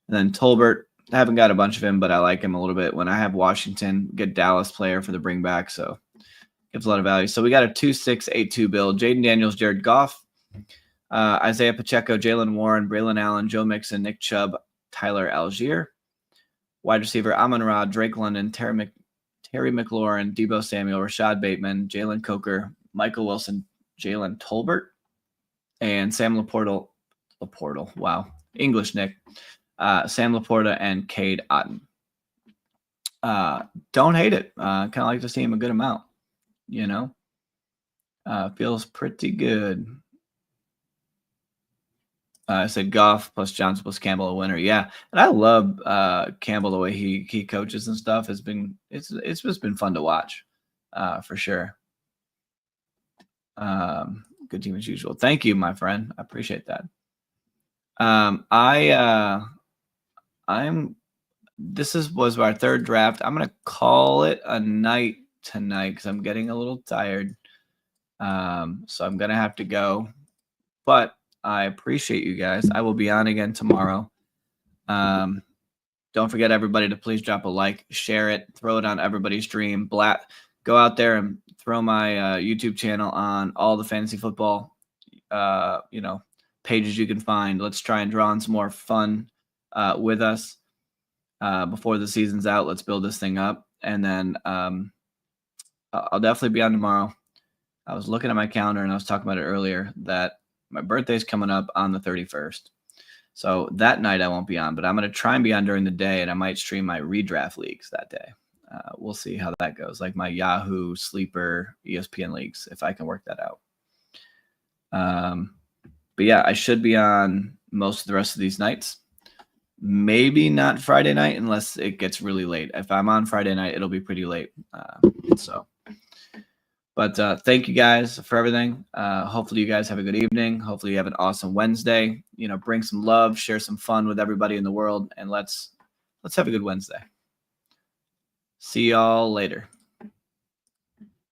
then Tolbert, I haven't got a bunch of him, but I like him a little bit. When I have Washington, good Dallas player for the bring back, so gives a lot of value. So we got a 2-6-8-2 build. Jaden Daniels, Jared Goff, Isaiah Pacheco, Jalen Warren, Braylon Allen, Joe Mixon, Nick Chubb, Tyler Algier. Wide receiver Amon-Ra, Drake London, Terry McLaurin, Deebo Samuel, Rashad Bateman, Jalen Coker, Michael Wilson, Jalen Tolbert, and Sam Laporta. Wow. English, Nick. Sam Laporta and Cade Otton. Don't hate it. Kind of like to see him a good amount. Feels pretty good. I said Goff plus Johnson plus Campbell a winner. Yeah, and I love Campbell, the way he coaches and stuff. It's just been fun to watch, for sure. Good team as usual. Thank you, my friend. I appreciate that. This was our third draft. I'm gonna call it a night tonight because I'm getting a little tired. So I'm gonna have to go, but I appreciate you guys. I will be on again tomorrow. Don't forget, everybody, to please drop a like, share it, throw it on everybody's stream. Go out there and throw my YouTube channel on all the fantasy football, pages you can find. Let's try and draw on some more fun with us before the season's out. Let's build this thing up, and then I'll definitely be on tomorrow. I was looking at my calendar, and I was talking about it earlier, that my birthday's coming up on the 31st. So that night I won't be on, but I'm going to try and be on during the day, and I might stream my redraft leagues that day. We'll see how that goes, like my Yahoo, Sleeper, ESPN leagues, if I can work that out. But yeah, I should be on most of the rest of these nights. Maybe not Friday night unless it gets really late. If I'm on Friday night, it'll be pretty late. But thank you guys for everything. Hopefully you guys have a good evening. Hopefully you have an awesome Wednesday. Bring some love, share some fun with everybody in the world, and let's have a good Wednesday. See y'all later.